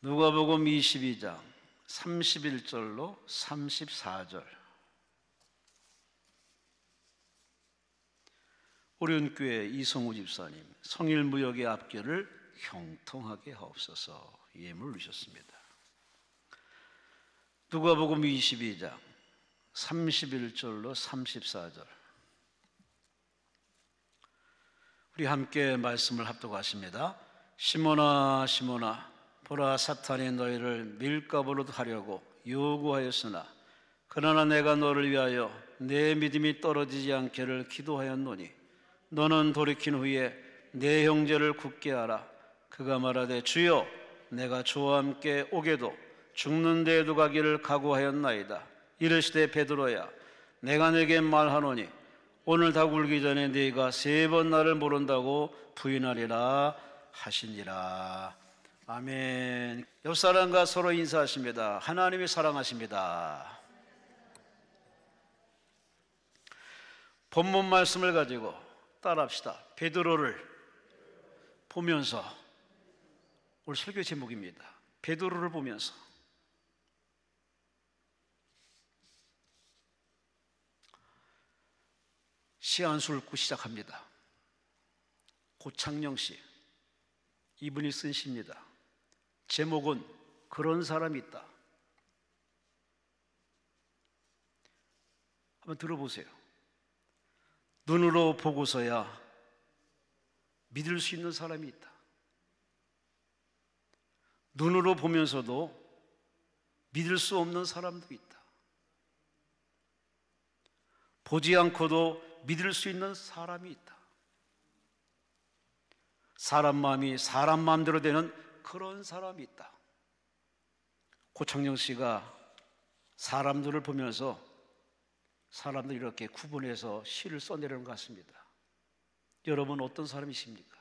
누가복음 22장 31절로 34절. 오륜교회 이성우 집사님, 성일무역의 앞길을 형통하게 하옵소서. 예물 주셨습니다. 누가복음 22장 31절로 34절. 우리 함께 말씀을 합독하십니다. 시몬아 시몬아, 보라, 사탄이 너희를 밀가부르듯 하려고 요구하였으나 그러나 내가 너를 위하여 내 믿음이 떨어지지 않기를 기도하였노니 너는 돌이킨 후에 내 형제를 굳게 하라. 그가 말하되 주여, 내가 주와 함께 오게도 죽는 데에도 가기를 각오하였나이다. 이르시되 베드로야, 내가 내게 말하노니 오늘 다 굴기 전에 네가 3번 나를 모른다고 부인하리라 하시니라. 아멘. 옆 사람과 서로 인사하십니다. 하나님이 사랑하십니다. 본문 말씀을 가지고 따라합시다. 베드로를 보면서. 오늘 설교 제목입니다. 베드로를 보면서. 시 한 수 읽고 시작합니다. 고창영 씨, 이분이 쓴 시입니다. 제목은 그런 사람이 있다. 한번 들어보세요. 눈으로 보고서야 믿을 수 있는 사람이 있다. 눈으로 보면서도 믿을 수 없는 사람도 있다. 보지 않고도 믿을 수 있는 사람이 있다. 사람 마음이 사람 마음대로 되는 그런 사람이 있다. 고창영 씨가 사람들을 보면서 사람들 이렇게 구분해서 시를 써내려는 것 같습니다. 여러분 어떤 사람이십니까?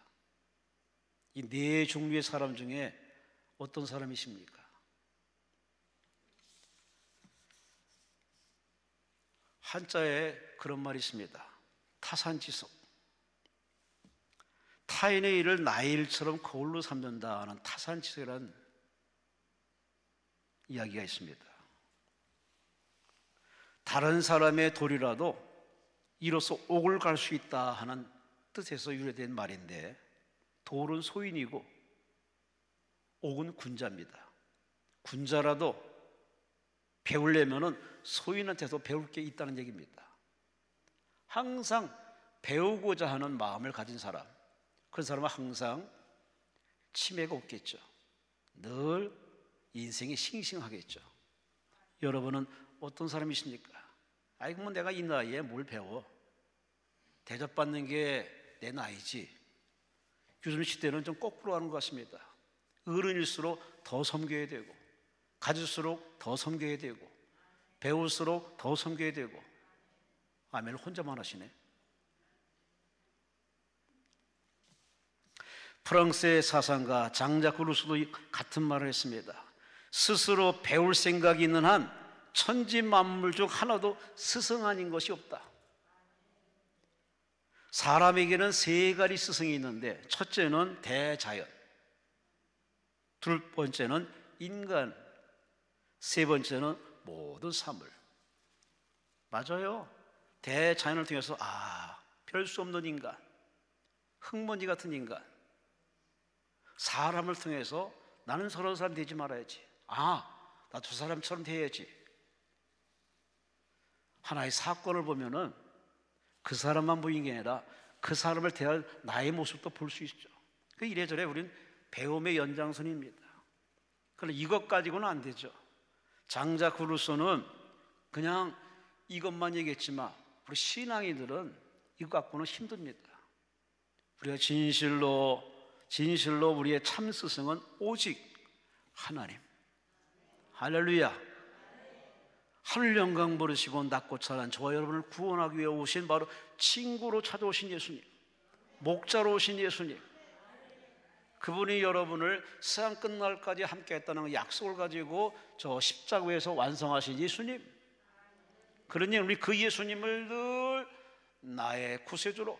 이 네 종류의 사람 중에 어떤 사람이십니까? 한자에 그런 말이 있습니다. 타산지석. 타인의 일을 나의 일처럼 거울로 삼는다는 타산지석이라는 이야기가 있습니다. 다른 사람의 돌이라도 이로써 옥을 갈 수 있다 하는 뜻에서 유래된 말인데, 돌은 소인이고 옥은 군자입니다. 군자라도 배우려면은 소인한테서 배울 게 있다는 얘기입니다. 항상 배우고자 하는 마음을 가진 사람, 그런 사람은 항상 치매가 없겠죠. 늘 인생이 싱싱하겠죠. 여러분은 어떤 사람이십니까? 아이고, 뭐 내가 이 나이에 뭘 배워? 대접받는 게 내 나이지. 요즘 시대는 좀 거꾸로 하는 것 같습니다. 어른일수록 더 섬겨야 되고, 가질수록 더 섬겨야 되고, 배울수록 더 섬겨야 되고. 아멘. 혼자만 하시네. 프랑스의 사상가 장자크 루소도 같은 말을 했습니다. 스스로 배울 생각이 있는 한 천지 만물 중 하나도 스승 아닌 것이 없다. 사람에게는 3가지 스승이 있는데, 첫째는 대자연, 두 번째는 인간, 세 번째는 모든 사물. 맞아요. 대자연을 통해서 별 수 없는 인간, 흙먼지 같은 인간, 사람을 통해서 나는 저런 사람 되지 말아야지. 나 저 사람처럼 돼야지. 하나의 사건을 보면은 그 사람만 보이는 게 아니라 그 사람을 대할 나의 모습도 볼 수 있죠. 이래저래 우리는 배움의 연장선입니다. 그런데 이것 가지고는 안 되죠. 장자크 루소는 그냥 이것만 얘기했지만 우리 신앙인들은 이것 갖고는 힘듭니다. 우리가 진실로 우리의 참 스승은 오직 하나님. 할렐루야. 하늘 영광 버리시고 낮고 찬란 저와 여러분을 구원하기 위해 오신, 바로 친구로 찾아오신 예수님, 목자로 오신 예수님, 그분이 여러분을 세상 끝날까지 함께 했다는 약속을 가지고 저 십자가에서 완성하신 예수님. 그러니 우리 그 예수님을 늘 나의 구세주로,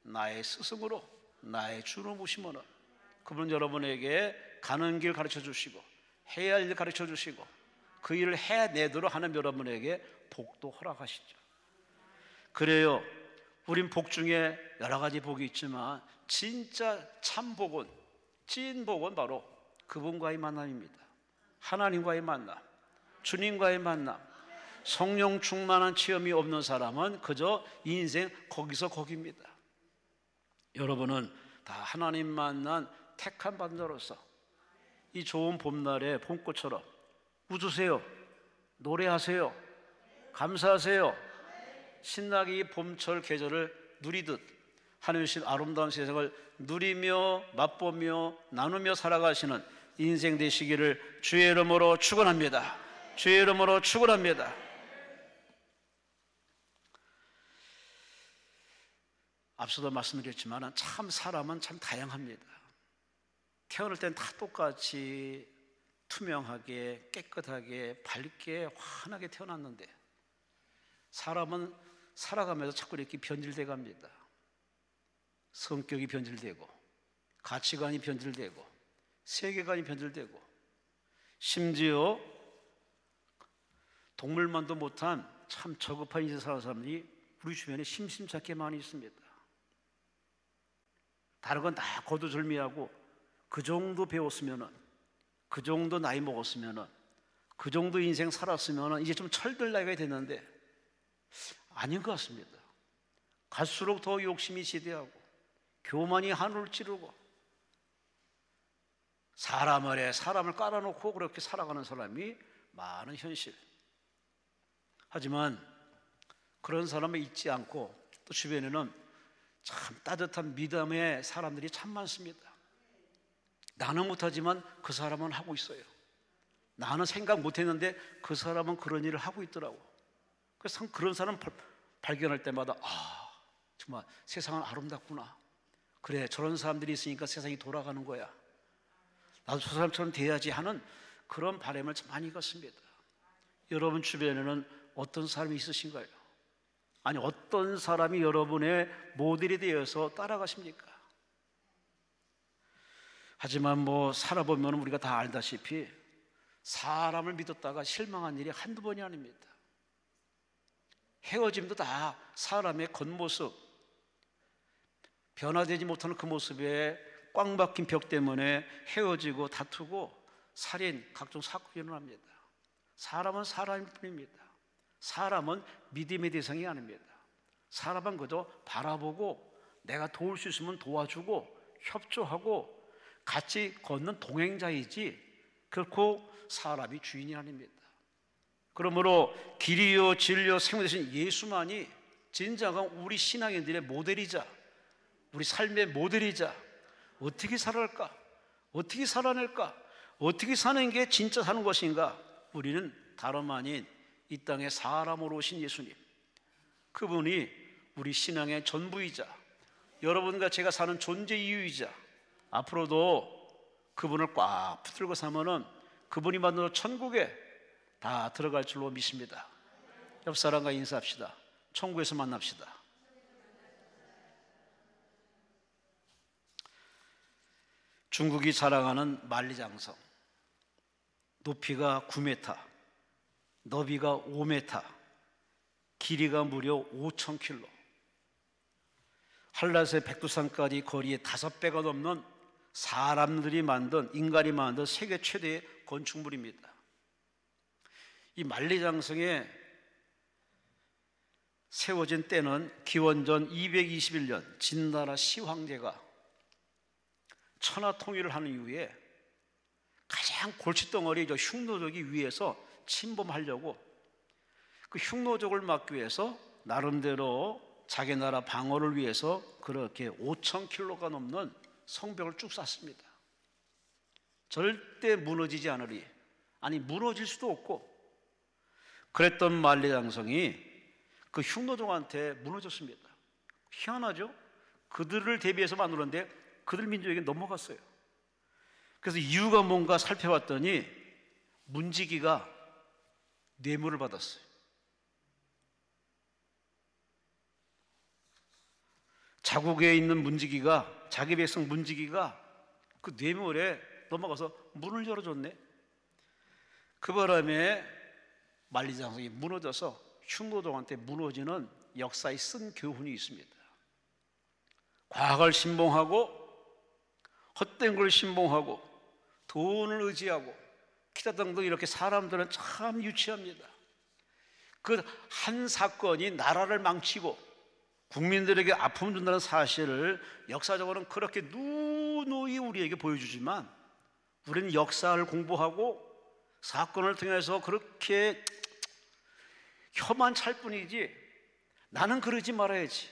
나의 스승으로, 나의 주로 모시면은 그분 여러분에게 가는 길 가르쳐 주시고 해야 할 일 가르쳐 주시고 그 일을 해내도록 하는 여러분에게 복도 허락하시죠. 그래요, 우린 복 중에 여러 가지 복이 있지만 진짜 참 복은, 찐 복은 바로 그분과의 만남입니다. 하나님과의 만남, 주님과의 만남. 성령 충만한 체험이 없는 사람은 그저 인생 거기서 거기입니다. 여러분은 다 하나님 만난 택한 반자로서 이 좋은 봄날의 봄꽃처럼 웃으세요, 노래하세요, 감사하세요. 신나게 이 봄철 계절을 누리듯 하늘 주신 아름다운 세상을 누리며 맛보며 나누며 살아가시는 인생 되시기를 주의 이름으로 축원합니다. 주의 이름으로 축원합니다. 앞서도 말씀드렸지만 참 사람은 참 다양합니다. 태어날 땐 다 똑같이 투명하게 깨끗하게 밝게 환하게 태어났는데 사람은 살아가면서 자꾸 이렇게 변질돼 갑니다. 성격이 변질되고 가치관이 변질되고 세계관이 변질되고 심지어 동물만도 못한 참 저급한 인생 사는 사람들이 우리 주변에 심심찮게 많이 있습니다. 다른 건 다 거두절미하고 그 정도 배웠으면은, 그 정도 나이 먹었으면은, 그 정도 인생 살았으면은 이제 좀 철들 나이가 됐는데 아닌 것 같습니다. 갈수록 더 욕심이 지대하고 교만이 하늘을 찌르고 사람 아래 사람을 깔아놓고 그렇게 살아가는 사람이 많은 현실. 하지만 그런 사람을 잊지 않고 또 주변에는 참 따뜻한 믿음의 사람들이 참 많습니다. 나는 못하지만 그 사람은 하고 있어요. 나는 생각 못했는데 그 사람은 그런 일을 하고 있더라고. 그래서 그런 사람 발견할 때마다 정말 세상은 아름답구나. 그래, 저런 사람들이 있으니까 세상이 돌아가는 거야. 나도 저 사람처럼 돼야지 하는 그런 바람을 참 많이 갖습니다. 여러분 주변에는 어떤 사람이 있으신가요? 아니, 어떤 사람이 여러분의 모델이 되어서 따라가십니까? 하지만 살아보면 우리가 다 알다시피 사람을 믿었다가 실망한 일이 한두 번이 아닙니다. 헤어짐도 다 사람의 겉모습, 변화되지 못하는 그 모습에 꽉 막힌 벽 때문에 헤어지고 다투고 살인, 각종 사건이 일어납니다. 사람은 사람일 뿐입니다. 사람은 믿음의 대상이 아닙니다. 사람은 그저 바라보고 내가 도울 수 있으면 도와주고 협조하고 같이 걷는 동행자이지 결코 사람이 주인이 아닙니다. 그러므로 길이요 진리요 생명 되신 예수만이 진정한 우리 신앙인들의 모델이자 우리 삶의 모델이자 어떻게 살아갈까? 어떻게 살아낼까? 어떻게 사는 게 진짜 사는 것인가? 우리는 다름 아닌 이 땅에 사람으로 오신 예수님, 그분이 우리 신앙의 전부이자 여러분과 제가 사는 존재 이유이자 앞으로도 그분을 꽉 붙들고 사면은 그분이 만든 천국에 다 들어갈 줄로 믿습니다. 옆 사람과 인사합시다. 천국에서 만납시다. 중국이 자랑하는 만리장성, 높이가 9m, 너비가 5m, 길이가 무려 5,000km. 한라산 백두산까지 거리에 5배가 넘는 사람들이 만든, 인간이 만든 세계 최대의 건축물입니다. 이 만리장성에 세워진 때는 기원전 221년 진나라 시황제가 천하통일을 하는 이후에 가장 골칫덩어리 흉노족이 위에서 침범하려고 그 흉노족을 막기 위해서 나름대로 자기 나라 방어를 위해서 그렇게 5,000km가 넘는 성벽을 쭉 쌓습니다. 절대 무너지지 않으리, 아니 무너질 수도 없고 그랬던 만리장성이 그 흉노족한테 무너졌습니다. 희한하죠? 그들을 대비해서 만들었는데 그들 민족에게 넘어갔어요. 그래서 이유가 뭔가 살펴봤더니 문지기가 뇌물을 받았어요. 자국에 있는 문지기가, 자기 백성 문지기가 그 뇌물에 넘어가서 문을 열어줬네. 그 바람에 만리장성이 무너져서 흉노동한테 무너지는 역사의 쓴 교훈이 있습니다. 과학을 신봉하고 헛된 걸 신봉하고 돈을 의지하고 기타 등등 이렇게 사람들은 참 유치합니다. 그 한 사건이 나라를 망치고 국민들에게 아픔을 준다는 사실을 역사적으로는 그렇게 누누이 우리에게 보여주지만 우리는 역사를 공부하고 사건을 통해서 그렇게 혀만 찰 뿐이지 나는 그러지 말아야지,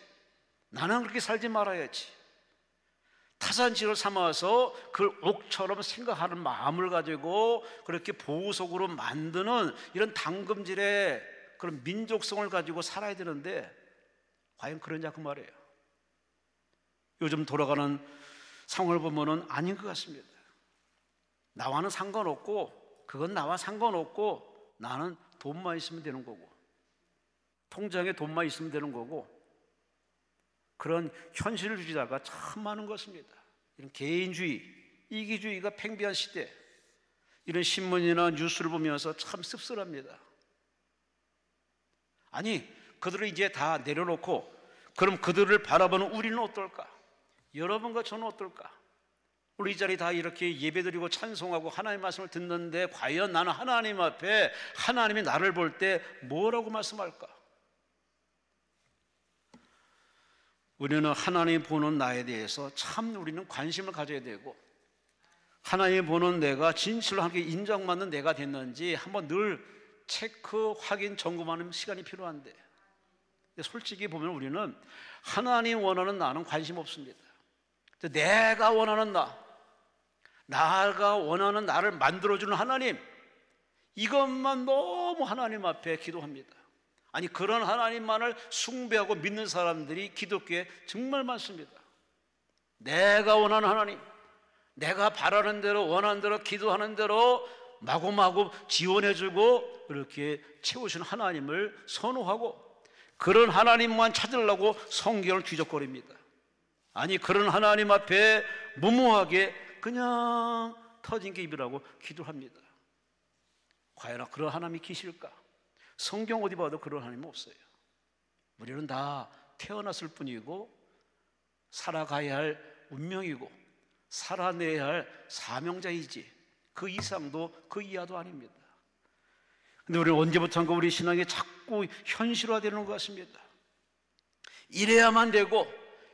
나는 그렇게 살지 말아야지, 타산지를 삼아서 그걸 옥처럼 생각하는 마음을 가지고 그렇게 보석으로 만드는 이런 당금질의 그런 민족성을 가지고 살아야 되는데 과연 그러냐 그 말이에요. 요즘 돌아가는 상황을 보면은 아닌 것 같습니다. 나와는 상관없고 그건 나와 상관없고 나는 돈만 있으면 되는 거고 통장에 돈만 있으면 되는 거고 그런 현실주의자가 참 많은 것입니다. 이런 개인주의, 이기주의가 팽배한 시대, 이런 신문이나 뉴스를 보면서 참 씁쓸합니다. 아니 그들을 이제 다 내려놓고 그럼 그들을 바라보는 우리는 어떨까? 여러분과 저는 어떨까? 우리 이 자리 다 이렇게 예배드리고 찬송하고 하나님의 말씀을 듣는데 과연 나는 하나님 앞에 하나님이 나를 볼 때 뭐라고 말씀할까? 우리는 하나님 보는 나에 대해서 참 우리는 관심을 가져야 되고 하나님 보는 내가 진실로 함께 인정받는 내가 됐는지 한번 늘 체크, 확인, 점검하는 시간이 필요한데 솔직히 보면 우리는 하나님 원하는 나는 관심 없습니다. 내가 원하는 나가 원하는 나를 만들어주는 하나님, 이것만 너무 하나님 앞에 기도합니다. 아니 그런 하나님만을 숭배하고 믿는 사람들이 기독교에 정말 많습니다. 내가 원하는 하나님, 내가 바라는 대로 원하는 대로 기도하는 대로 마구마구 지원해주고 이렇게 채우시는 하나님을 선호하고 그런 하나님만 찾으려고 성경을 뒤적거립니다. 아니 그런 하나님 앞에 무모하게 그냥 터진 게 입이라고 기도합니다. 과연 그런 하나님이 계실까? 성경 어디 봐도 그런 하나님은 없어요. 우리는 다 태어났을 뿐이고 살아가야 할 운명이고 살아내야 할 사명자이지 그 이상도 그 이하도 아닙니다. 근데 우리는 언제부턴가 우리 신앙이 자꾸 현실화되는 것 같습니다. 이래야만 되고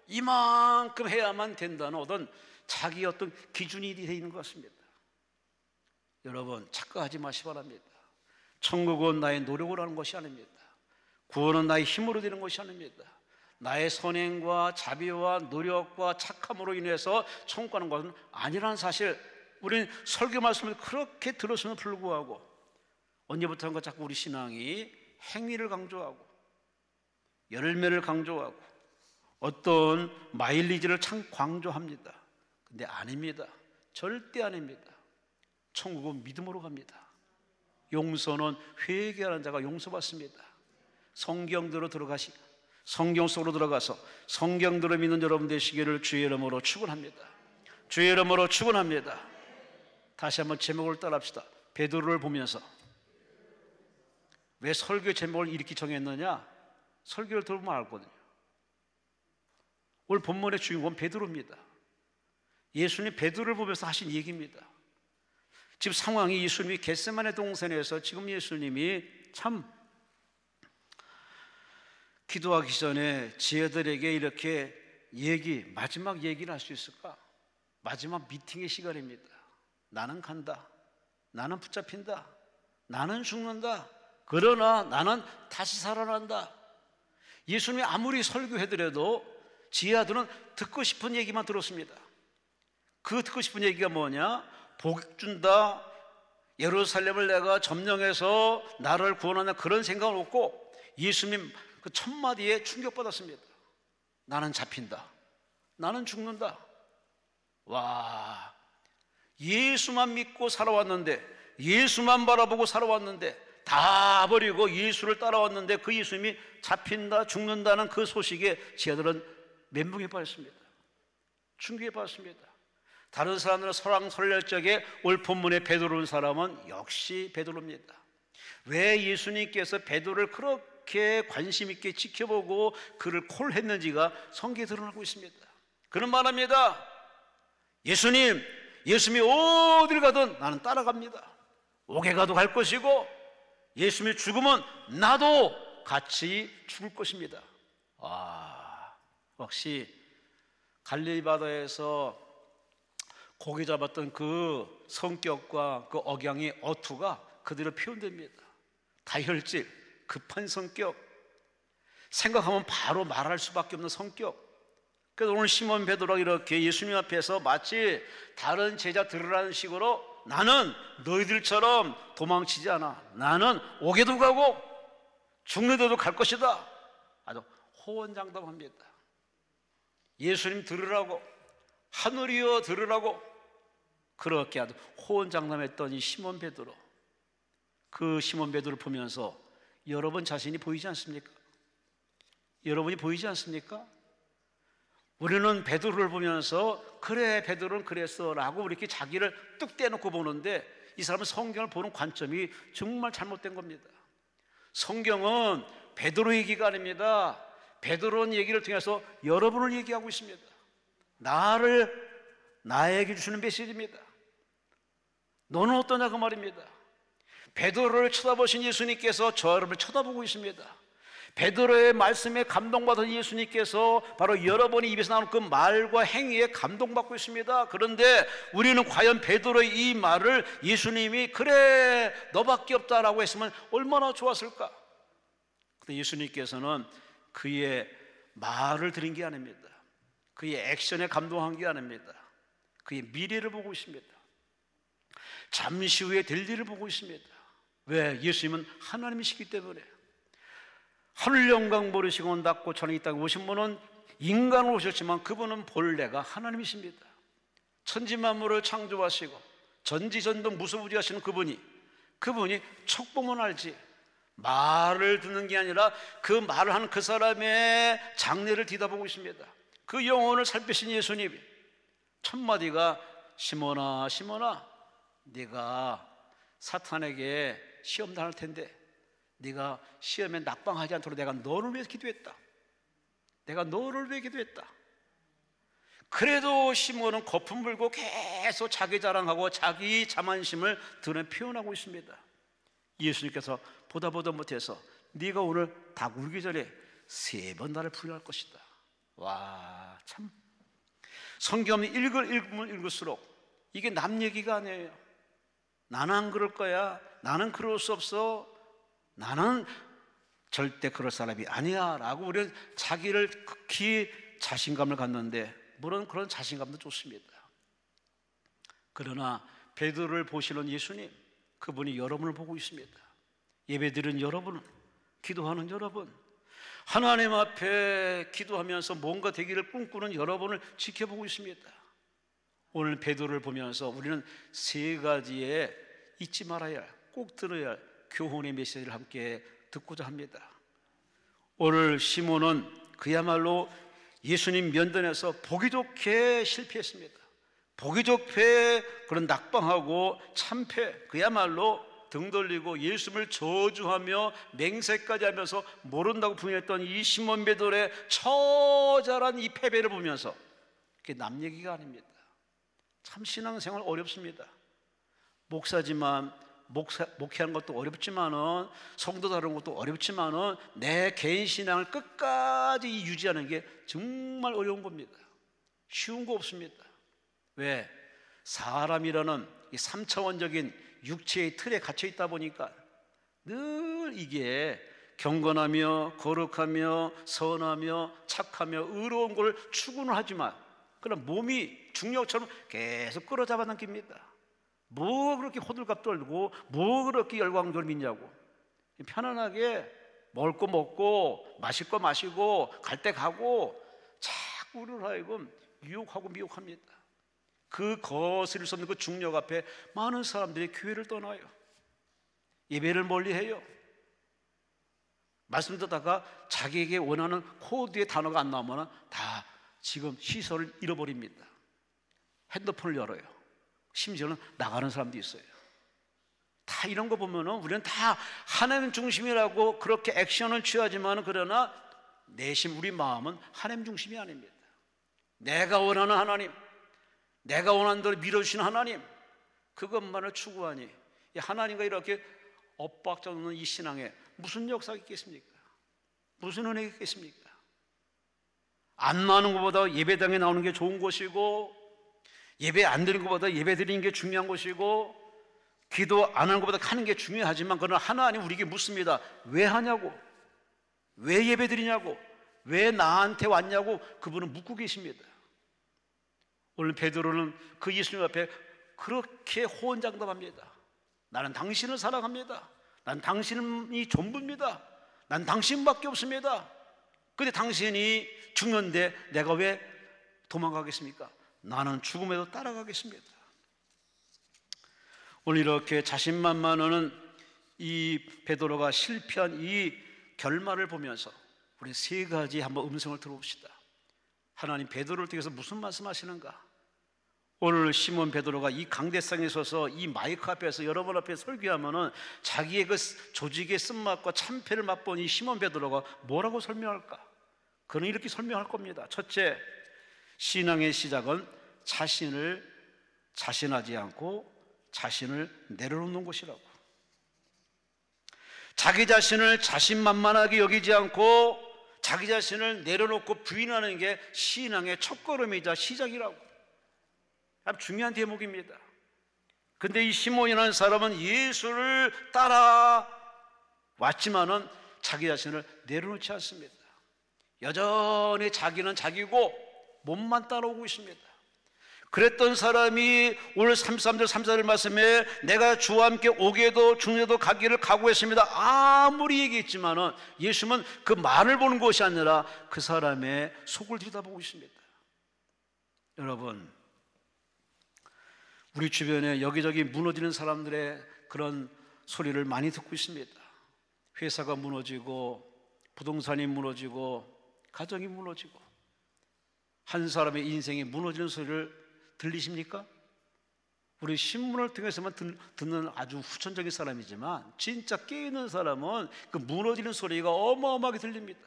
이만큼 해야만 된다는 자기 어떤 기준이 되어 있는 것 같습니다. 여러분 착각하지 마시 바랍니다. 천국은 나의 노력으로 하는 것이 아닙니다. 구원은 나의 힘으로 되는 것이 아닙니다. 나의 선행과 자비와 노력과 착함으로 인해서 천국 가는 것은 아니라는 사실, 우리는 설교 말씀을 그렇게 들었음에도 불구하고 언제부턴가 자꾸 우리 신앙이 행위를 강조하고 열매를 강조하고 어떤 마일리지를 참 강조합니다. 근데 아닙니다. 절대 아닙니다. 천국은 믿음으로 갑니다. 용서는 회개하는 자가 용서받습니다. 성경대로 들어가시, 성경 속으로 들어가서 성경대로 믿는 여러분 되시기를 주의 이름으로 축원합니다. 주의 이름으로 축원합니다. 다시 한번 제목을 따라합시다. 베드로를 보면서. 왜 설교 제목을 이렇게 정했느냐? 설교를 들어보면 알거든요. 오늘 본문의 주인공은 베드로입니다. 예수님이 베드로를 보면서 하신 얘기입니다. 지금 상황이 예수님이 겟세마네 동산에서 지금 예수님이 참 기도하기 전에 지혜들에게 이렇게 마지막 얘기를 할 수 있을까? 마지막 미팅의 시간입니다. 나는 간다. 나는 붙잡힌다. 나는 죽는다. 그러나 나는 다시 살아난다. 예수님이 아무리 설교해더라도 지혜아들은 듣고 싶은 얘기만 들었습니다. 그 듣고 싶은 얘기가 뭐냐? 복 준다, 예루살렘을 내가 점령해서 나를 구원한다, 그런 생각은 없고 예수님 그 첫 마디에 충격받았습니다. 나는 잡힌다. 나는 죽는다. 와, 예수만 믿고 살아왔는데, 예수만 바라보고 살아왔는데, 다 버리고 예수를 따라왔는데 그 예수님이 잡힌다, 죽는다는 그 소식에 제 아들은 멘붕에 빠졌습니다. 충격에 빠졌습니다. 다른 사람들은 설왕설래적에 올 본문에 베드로인 사람은 역시 베드로입니다. 왜 예수님께서 베드로를 그렇게 관심 있게 지켜보고 그를 콜했는지가 성경에 드러나고 있습니다. 그는 말합니다. 예수님이 어딜 가든 나는 따라갑니다. 옥에 가도 갈 것이고 예수님이 죽으면 나도 같이 죽을 것입니다. 역시 갈릴리 바다에서 고기 잡았던 그 성격과 그 억양의 어투가 그대로 표현됩니다. 다혈질, 급한 성격, 생각하면 바로 말할 수밖에 없는 성격. 그래서 오늘 시몬 베드로가 이렇게 예수님 앞에서 마치 다른 제자 들으라는 식으로 나는 너희들처럼 도망치지 않아. 나는 옥에도 가고 죽는 데도 갈 것이다. 아주 호언장담합니다. 예수님 들으라고, 하늘이여 들으라고 그렇게 아주 호언장담했던 이 시몬 베드로, 그 시몬 베드로를 보면서 여러분 자신이 보이지 않습니까? 여러분이 보이지 않습니까? 우리는 베드로를 보면서 그래 베드로는 그랬어 라고 이렇게 자기를 뚝 떼놓고 보는데 이 사람은 성경을 보는 관점이 정말 잘못된 겁니다. 성경은 베드로 얘기가 아닙니다. 베드로는 얘기를 통해서 여러분을 얘기하고 있습니다. 나에게 주시는 메시지입니다. 너는 어떠냐 그 말입니다. 베드로를 쳐다보신 예수님께서 저 여러분을 쳐다보고 있습니다. 베드로의 말씀에 감동받은 예수님께서 바로 여러분이 입에서 나오는 그 말과 행위에 감동받고 있습니다. 그런데 우리는 과연 베드로의 이 말을 예수님이 그래 너밖에 없다라고 했으면 얼마나 좋았을까? 근데 예수님께서는 그의 말을 들은 게 아닙니다. 그의 액션에 감동한 게 아닙니다. 그의 미래를 보고 있습니다. 잠시 후에 될 일을 보고 있습니다. 왜? 예수님은 하나님이시기 때문에. 하늘 영광 모르시고 낮고 천에 이 땅에 오신 분은 인간으로 오셨지만 그분은 본래가 하나님이십니다. 천지만물을 창조하시고 전지전동 무소부지하시는 그분이 척 보면 알지 말을 듣는 게 아니라 그 말을 하는 그 사람의 장래를 뒤다보고 있습니다. 그 영혼을 살피신 예수님이 첫 마디가 시몬아 시몬아 네가 사탄에게 시험 당할 텐데 네가 시험에 낙방하지 않도록 내가 너를 위해서 기도했다. 내가 너를 위해 기도했다. 그래도 시몬은 거품 불고 계속 자기 자랑하고 자기 자만심을 드러내 표현하고 있습니다. 예수님께서 보다 못해서 네가 오늘 닭 울기 전에 3번 나를 부인할 것이다. 와, 참 성경을 읽으면 읽을수록 이게 남 얘기가 아니에요. 나는 안 그럴 거야. 나는 그럴 수 없어. 나는 절대 그럴 사람이 아니야 라고 우리는 자기를 극히 자신감을 갖는데, 물론 그런 자신감도 좋습니다. 그러나 베드로를 보시는 예수님, 그분이 여러분을 보고 있습니다. 예배드리는 여러분, 기도하는 여러분, 하나님 앞에 기도하면서 뭔가 되기를 꿈꾸는 여러분을 지켜보고 있습니다. 오늘 베드로를 보면서 우리는 3가지의 잊지 말아야 할, 꼭 들어야 할 교훈의 메시지를 함께 듣고자 합니다. 오늘 시몬은 그야말로 예수님 면전에서 보기 좋게 실패했습니다. 보기 좋게 그런 낙방하고 참패, 그야말로 등 돌리고 예수님을 저주하며 맹세까지 하면서 모른다고 부인했던 이 시몬 베드로의 처절한 이 패배를 보면서, 그게 남 얘기가 아닙니다. 참 신앙생활 어렵습니다. 목사지만 목회하는 것도 어렵지만은, 성도 다루는 것도 어렵지만은, 내 개인 신앙을 끝까지 유지하는 게 정말 어려운 겁니다. 쉬운 거 없습니다. 왜? 사람이라는 이 3차원적인 육체의 틀에 갇혀 있다 보니까 늘 이게 경건하며 거룩하며 선하며 착하며 의로운 걸 추구는 하지만, 그럼 몸이 중력처럼 계속 끌어잡아 당깁니다. 뭐 그렇게 호들갑 떨고 뭐 그렇게 열광적으로 믿냐고. 편안하게 먹을 거 먹고 마실 거 마시고 갈 때 가고 자꾸 우리를 하여금 유혹하고 미혹합니다. 그 거스릴 수 없는 그 중력 앞에 많은 사람들이 교회를 떠나요. 예배를 멀리해요. 말씀 듣다가 자기에게 원하는 코드의 단어가 안 나오면 다 지금 시설을 잃어버립니다. 핸드폰을 열어요. 심지어는 나가는 사람도 있어요. 다 이런 거 보면은 우리는 다 하나님 중심이라고 그렇게 액션을 취하지만, 그러나 내심 우리 마음은 하나님 중심이 아닙니다. 내가 원하는 하나님, 내가 원하는 대로 밀어주시는 하나님, 그것만을 추구하니 이 하나님과 이렇게 엇박자 놓는 이 신앙에 무슨 역사가 있겠습니까? 무슨 은혜가 있겠습니까? 안 나오는 것보다 예배당에 나오는 게 좋은 것이고, 예배 안 드리는 것보다 예배 드리는 게 중요한 것이고, 기도 안 하는 것보다 하는 게 중요하지만, 그러나 하나님 우리에게 묻습니다. 왜 하냐고, 왜 예배 드리냐고, 왜 나한테 왔냐고 그분은 묻고 계십니다. 오늘 베드로는 그 예수님 앞에 그렇게 호언장담합니다. 나는 당신을 사랑합니다. 난 당신이 전부입니다. 난 당신밖에 없습니다. 근데 당신이 죽는데 내가 왜 도망가겠습니까? 나는 죽음에도 따라가겠습니다. 오늘 이렇게 자신만만한 이 베드로가 실패한 이 결말을 보면서 우리 세 가지 한번 음성을 들어봅시다. 하나님 베드로를 통해서 무슨 말씀하시는가? 오늘 시몬 베드로가 이 강대상에 서서 이 마이크 앞에서 여러분 앞에 설교하면은 자기의 그 조직의 쓴맛과 참패를 맛본 이 시몬 베드로가 뭐라고 설명할까? 그는 이렇게 설명할 겁니다. 첫째, 신앙의 시작은 자신을 자신하지 않고 자신을 내려놓는 것이라고. 자기 자신을 자신만만하게 여기지 않고 자기 자신을 내려놓고 부인하는 게 신앙의 첫걸음이자 시작이라고. 아주 중요한 대목입니다. 근데 이 시몬이라는 사람은 예수를 따라왔지만은 자기 자신을 내려놓지 않습니다. 여전히 자기는 자기고 몸만 따라오고 있습니다. 그랬던 사람이 오늘 33절 34절 말씀에 내가 주와 함께 오게도 죽는데도 가기를 각오했습니다. 아무리 얘기했지만은 예수님은 그 말을 보는 것이 아니라 그 사람의 속을 들여다보고 있습니다. 여러분, 우리 주변에 여기저기 무너지는 사람들의 그런 소리를 많이 듣고 있습니다. 회사가 무너지고 부동산이 무너지고 가정이 무너지고 한 사람의 인생이 무너지는 소리를 들리십니까? 우리 신문을 통해서만 듣는 아주 후천적인 사람이지만 진짜 깨있는 사람은 그 무너지는 소리가 어마어마하게 들립니다.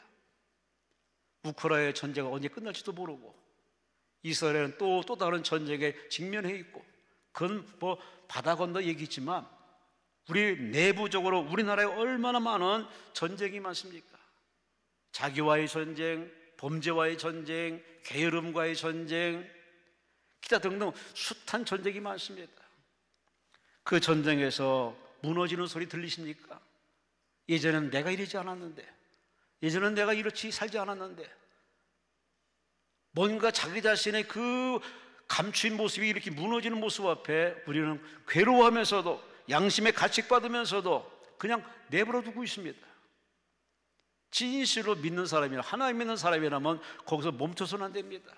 우크라이나의 전쟁이 언제 끝날지도 모르고 이스라엘은 또 다른 전쟁에 직면해 있고, 그건 뭐 바다 건너 얘기지만 우리 내부적으로 우리나라에 얼마나 많은 전쟁이 많습니까? 자기와의 전쟁, 범죄와의 전쟁, 게으름과의 전쟁, 기타 등등 숱한 전쟁이 많습니다. 그 전쟁에서 무너지는 소리 들리십니까? 예전에는 내가 이러지 않았는데, 예전에는 내가 이렇게 살지 않았는데, 뭔가 자기 자신의 그 감추인 모습이 이렇게 무너지는 모습 앞에 우리는 괴로워하면서도 양심에 가책받으면서도 그냥 내버려 두고 있습니다. 진실로 믿는 사람이나 하나님 믿는 사람이라면 거기서 멈춰서는 안 됩니다.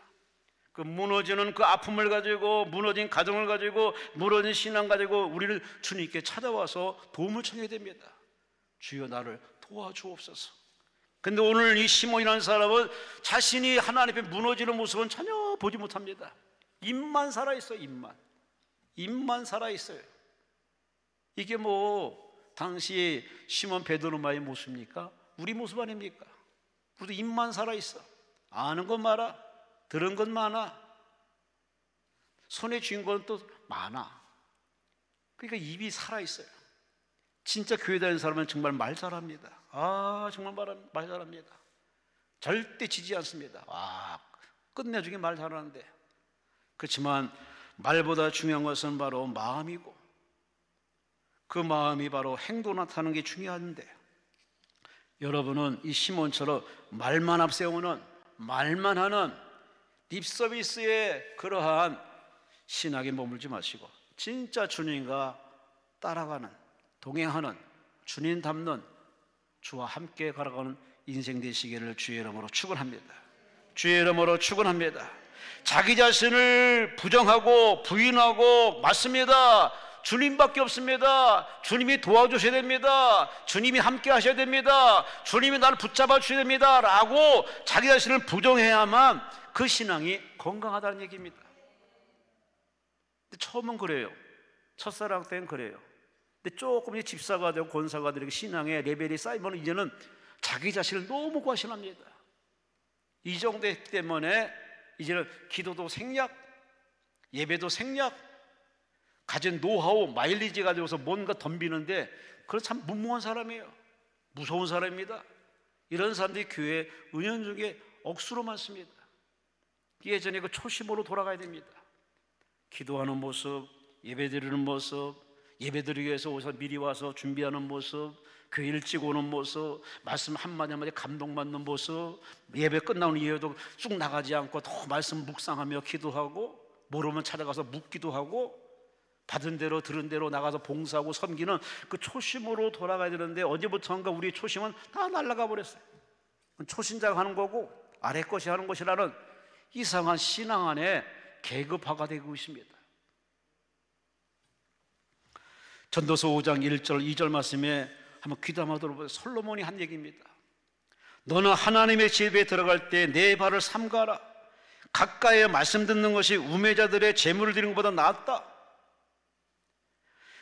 그 무너지는 그 아픔을 가지고, 무너진 가정을 가지고, 무너진 신앙 가지고 우리는 주님께 찾아와서 도움을 청해야 됩니다. 주여 나를 도와주옵소서. 근데 오늘 이 시몬이라는 사람은 자신이 하나님 앞에 무너지는 모습은 전혀 보지 못합니다. 입만 살아있어요. 입만 살아있어요. 이게 뭐 당시 시몬 베드로마의 모습입니까? 우리 모습 아닙니까? 우리도 입만 살아있어. 아는 건 많아, 들은 건 많아, 손에 쥔 건 또 많아. 그러니까 입이 살아있어요. 진짜 교회 다니는 사람은 정말 말 잘합니다. 정말 말 잘합니다. 절대 지지 않습니다. 끝내주게 말 잘하는데. 그렇지만 말보다 중요한 것은 바로 마음이고, 그 마음이 바로 행동 나타나는 게 중요한데, 여러분은 이 시몬처럼 말만 앞세우는, 말만 하는 립서비스의 그러한 신학에 머물지 마시고 진짜 주님과 따라가는, 동행하는, 주님 닮는, 주와 함께 걸어가는 인생 되시기를 주의 이름으로 축원합니다. 주의 이름으로 축원합니다. 자기 자신을 부정하고 부인하고, 맞습니다, 주님밖에 없습니다, 주님이 도와주셔야 됩니다, 주님이 함께 하셔야 됩니다, 주님이 나를 붙잡아 주셔야 됩니다 라고 자기 자신을 부정해야만 그 신앙이 건강하다는 얘기입니다. 근데 처음은 그래요. 첫사랑 때는 그래요. 근데 조금 이제 집사가 되고 권사가 되고 신앙의 레벨이 쌓이면 이제는 자기 자신을 너무 과신합니다. 이 정도 했기 때문에 이제는 기도도 생략, 예배도 생략, 가진 노하우, 마일리지 가지고서 뭔가 덤비는데 그건 참 무모한 사람이에요. 무서운 사람입니다. 이런 사람들이 교회 은연중에 억수로 많습니다. 예전에 그 초심으로 돌아가야 됩니다. 기도하는 모습, 예배드리는 모습, 예배드리기 위해서 오서 미리 와서 준비하는 모습, 교회 일찍 오는 모습, 말씀 한마디 한마디 감동받는 모습, 예배 끝나는 이후에도 쭉 나가지 않고 더 말씀 묵상하며 기도하고, 모르면 찾아가서 묻기도 하고, 받은 대로 들은 대로 나가서 봉사하고 섬기는 그 초심으로 돌아가야 되는데 언제부터인가 우리의 초심은 다 날아가 버렸어요. 초신자가 하는 거고 아래 것이 하는 것이라는 이상한 신앙 안에 계급화가 되고 있습니다. 전도서 5장 1절 2절 말씀에 한번 귀담아 들어보세요. 솔로몬이 한 얘기입니다. 너는 하나님의 집에 들어갈 때 내 발을 삼가라. 가까이에 말씀 듣는 것이 우매자들의 재물을 드리는 것보다 낫다.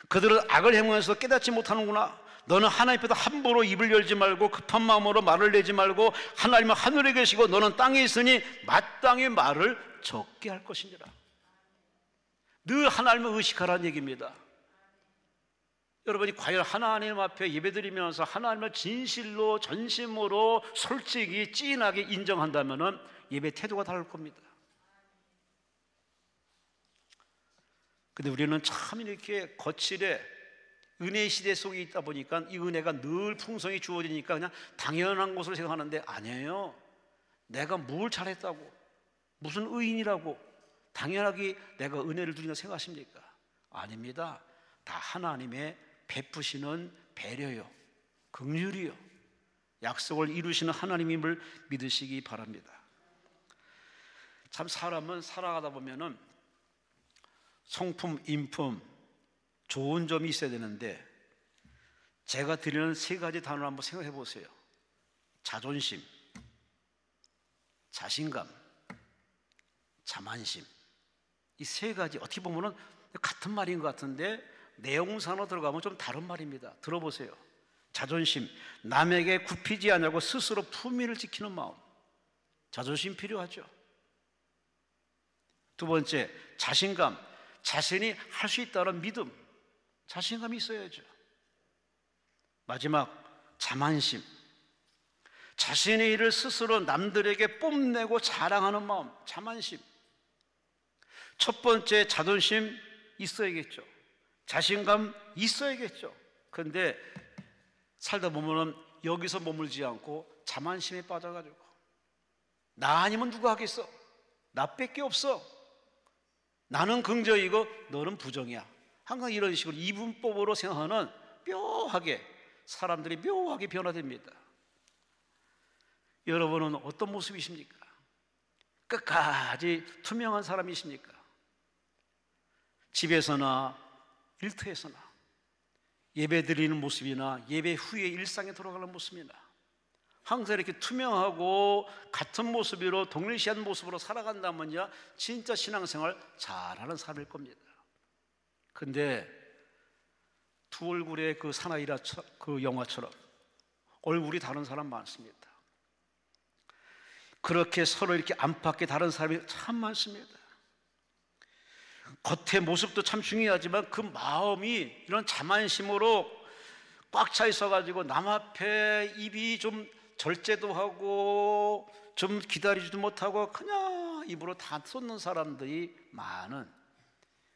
그들은 악을 행하면서 깨닫지 못하는구나. 너는 하나님 앞에서 함부로 입을 열지 말고 급한 마음으로 말을 내지 말고 하나님은 하늘에 계시고 너는 땅에 있으니 마땅히 말을 적게 할 것이니라. 늘 하나님을 의식하라는 얘기입니다. 여러분이 과연 하나님 앞에 예배드리면서 하나님을 진실로 전심으로 솔직히 찐하게 인정한다면 예배 태도가 다를 겁니다. 근데 우리는 참 이렇게 거칠에 은혜의 시대 속에 있다 보니까 이 은혜가 늘 풍성히 주어지니까 그냥 당연한 것으로 생각하는데 아니에요. 내가 뭘 잘했다고, 무슨 의인이라고 당연하게 내가 은혜를 누린다고 생각하십니까? 아닙니다. 다 하나님의 베푸시는 배려요, 긍휼이요, 약속을 이루시는 하나님임을 믿으시기 바랍니다. 참 사람은 살아가다 보면은 성품, 인품, 좋은 점이 있어야 되는데 제가 드리는 세 가지 단어를 한번 생각해 보세요. 자존심, 자신감, 자만심. 이 세 가지 어떻게 보면 같은 말인 것 같은데 내용상으로 들어가면 좀 다른 말입니다. 들어보세요. 자존심, 남에게 굽히지 않냐고 스스로 품위를 지키는 마음. 자존심 필요하죠. 두 번째, 자신감, 자신이 할 수 있다는 믿음, 자신감이 있어야죠. 마지막, 자만심, 자신의 일을 스스로 남들에게 뽐내고 자랑하는 마음, 자만심. 첫 번째, 자존심 있어야겠죠. 자신감 있어야겠죠. 그런데 살다 보면은 여기서 머물지 않고 자만심에 빠져가지고 나 아니면 누가 하겠어? 나밖에 없어. 나는 긍정이고 너는 부정이야. 항상 이런 식으로 이분법으로 생각하는 묘하게 사람들이 묘하게 변화됩니다. 여러분은 어떤 모습이십니까? 끝까지 투명한 사람이십니까? 집에서나 일터에서나 예배 드리는 모습이나 예배 후에 일상에 돌아가는 모습이나 항상 이렇게 투명하고 같은 모습으로 동일시한 모습으로 살아간다면요 진짜 신앙생활 잘하는 사람일 겁니다. 근데 두 얼굴의 그 사나이라 그 영화처럼 얼굴이 다른 사람 많습니다. 그렇게 서로 이렇게 안팎에 다른 사람이 참 많습니다. 겉의 모습도 참 중요하지만 그 마음이 이런 자만심으로 꽉 차 있어가지고 남 앞에 입이 좀 절제도 하고 좀 기다리지도 못하고 그냥 입으로 다 쏟는 사람들이 많은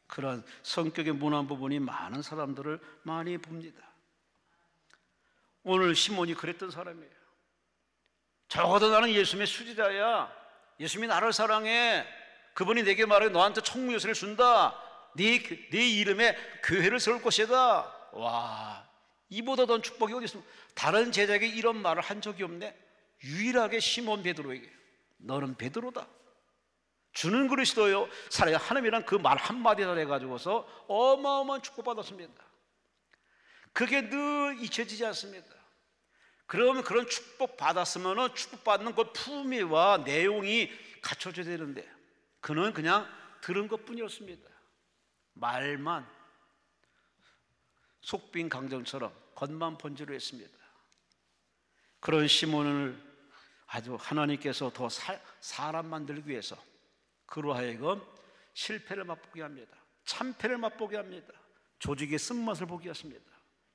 그런 성격의 무난 부분이 많은 사람들을 많이 봅니다. 오늘 시몬이 그랬던 사람이에요. 적어도 나는 예수님의 수지자야. 예수님이 나를 사랑해. 그분이 내게 말해 너한테 총무요새를 준다. 네 이름에 교회를 세울 것이다. 와, 이보다 더 축복이 어디 있습니까? 다른 제자에게 이런 말을 한 적이 없네. 유일하게 시몬 베드로에게 너는 베드로다. 주는 그리스도요. 살아야 하나님이란 그 말 한마디에 해가지고서 어마어마한 축복받았습니다. 그게 늘 잊혀지지 않습니다. 그러면 그런 축복 받았으면 축복받는 그 품위와 내용이 갖춰져야 되는데 그는 그냥 들은 것 뿐이었습니다. 말만 속빈 강정처럼 겉만 번지로 했습니다. 그런 시몬을 아주 하나님께서 더 사람 만들기 위해서 그로 하여금 실패를 맛보게 합니다. 참패를 맛보게 합니다. 조직의 쓴맛을 보게 하십니다.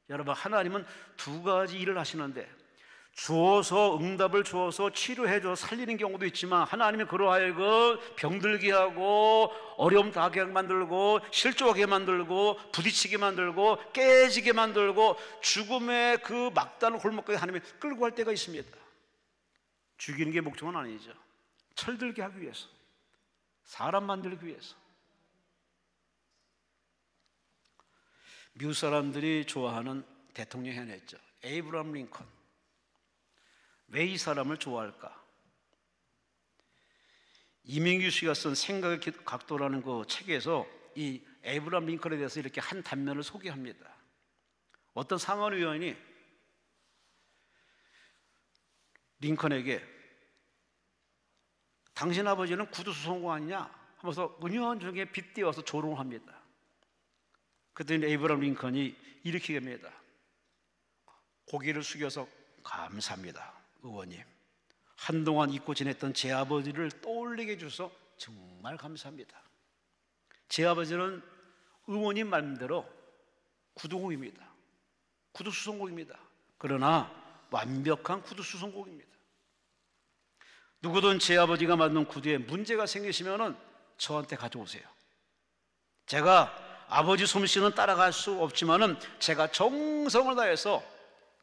여러분, 하나님은 두 가지 일을 하시는데 주어서 응답을 주어서 치료해줘 살리는 경우도 있지만, 하나님이 그로 하여금 병들게 하고 어려움 당하게 만들고 실족하게 만들고 부딪히게 만들고 깨지게 만들고 죽음의 그 막다른 골목까지 하나님이 끌고 갈 때가 있습니다. 죽이는 게 목적은 아니죠. 철들게 하기 위해서, 사람 만들기 위해서. 미국 사람들이 좋아하는 대통령이 하나 있죠. 에이브라함 링컨. 왜 이 사람을 좋아할까? 이민규 씨가 쓴 생각의 각도라는 그 책에서 이 에이브라함 링컨에 대해서 이렇게 한 단면을 소개합니다. 어떤 상원의원이 링컨에게 당신 아버지는 구두수송공 아니냐 하면서 은연중에 빗대어서 조롱을 합니다. 그랬더니 에이브라함 링컨이 이렇게 얘기합니다. 고개를 숙여서 감사합니다. 의원님, 한동안 잊고 지냈던 제 아버지를 떠올리게 해주셔서 정말 감사합니다. 제 아버지는 의원님 말대로 구두공입니다. 구두수송공입니다. 그러나 완벽한 구두수송공입니다. 누구든 제 아버지가 만든 구두에 문제가 생기시면 저한테 가져오세요. 제가 아버지 솜씨는 따라갈 수 없지만 제가 정성을 다해서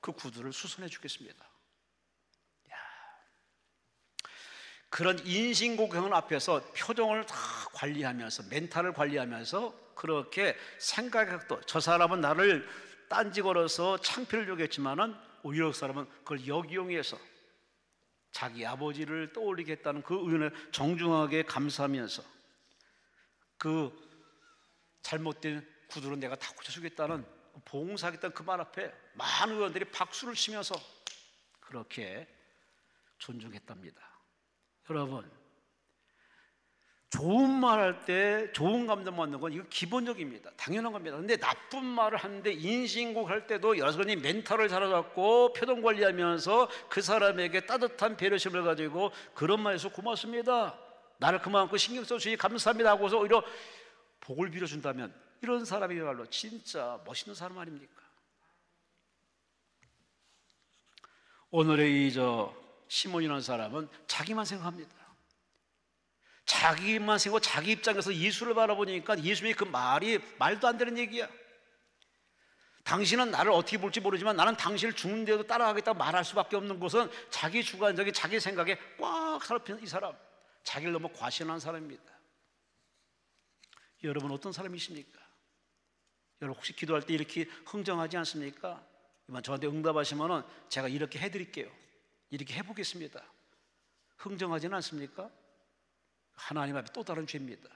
그 구두를 수선해 주겠습니다. 그런 인신공격은 앞에서 표정을 다 관리하면서, 멘탈을 관리하면서 그렇게 생각의 각도, 저 사람은 나를 딴지 걸어서 창피를 주겠지만은 오히려 그 사람은 그걸 역이용해서 자기 아버지를 떠올리게 했다는 그 의원에 정중하게 감사하면서 그 잘못된 구두를 내가 다 고쳐주겠다는, 봉사하겠다는 그 말 앞에 많은 의원들이 박수를 치면서 그렇게 존중했답니다. 여러분, 좋은 말 할 때 좋은 감정 받는 건 이거 기본적입니다. 당연한 겁니다. 근데 나쁜 말을 하는데 인신공격 할 때도 여러분이 멘탈을 잘해갖고 표정 관리하면서 그 사람에게 따뜻한 배려심을 가지고 그런 말에서 고맙습니다, 나를 그만큼 신경 써주시니 감사합니다 하고서 오히려 복을 빌어준다면 이런 사람이야말로 진짜 멋있는 사람 아닙니까? 오늘의 이 시몬이라는 사람은 자기만 생각합니다. 자기만 생각하고 자기 입장에서 예수를 바라보니까 예수님의 그 말이 말도 안 되는 얘기야. 당신은 나를 어떻게 볼지 모르지만 나는 당신을 죽는데도 따라가겠다고 말할 수밖에 없는 것은 자기 주관적인 자기 생각에 꽉 사로잡힌 이 사람, 자기를 너무 과신한 사람입니다. 여러분, 어떤 사람이십니까? 여러분 혹시 기도할 때 이렇게 흥정하지 않습니까? 이만 저한테 응답하시면 제가 이렇게 해드릴게요, 이렇게 해보겠습니다. 흥정하지는 않습니까? 하나님 앞에 또 다른 죄입니다.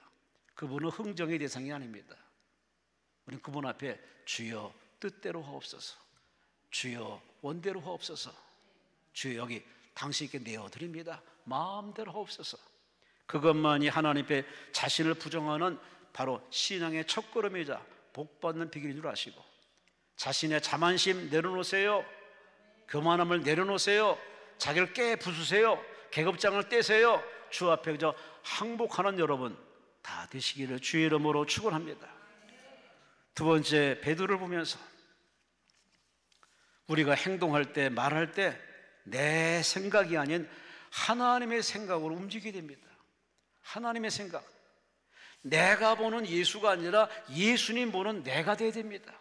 그분은 흥정의 대상이 아닙니다. 우리는 그분 앞에 주여 뜻대로 하옵소서, 주여 원대로 하옵소서, 주여 여기 당신께 내어드립니다, 마음대로 하옵소서. 그것만이 하나님 앞에 자신을 부정하는 바로 신앙의 첫걸음이자 복받는 비결인 줄 아시고, 자신의 자만심 내려놓으세요. 교만함을 내려놓으세요. 자기를 깨부수세요. 계급장을 떼세요. 주 앞에 그저 항복하는 여러분 다 되시기를 주의 이름으로 축원합니다. 두 번째, 베드로를 보면서 우리가 행동할 때, 말할 때 내 생각이 아닌 하나님의 생각으로 움직이게 됩니다. 하나님의 생각, 내가 보는 예수가 아니라 예수님 보는 내가 돼야 됩니다.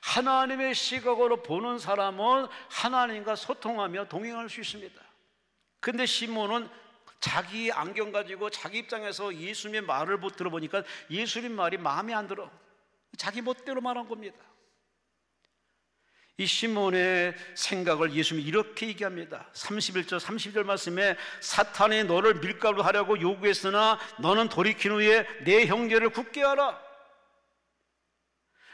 하나님의 시각으로 보는 사람은 하나님과 소통하며 동행할 수 있습니다. 근데 시몬은 자기 안경 가지고 자기 입장에서 예수님의 말을 못 들어보니까 예수님 말이 마음에 안 들어. 자기 멋대로 말한 겁니다. 이 시몬의 생각을 예수님이 이렇게 얘기합니다. 31절 32절 말씀에 사탄이 너를 밀가루 하려고 요구했으나 너는 돌이킨 후에 내 형제를 굳게 하라.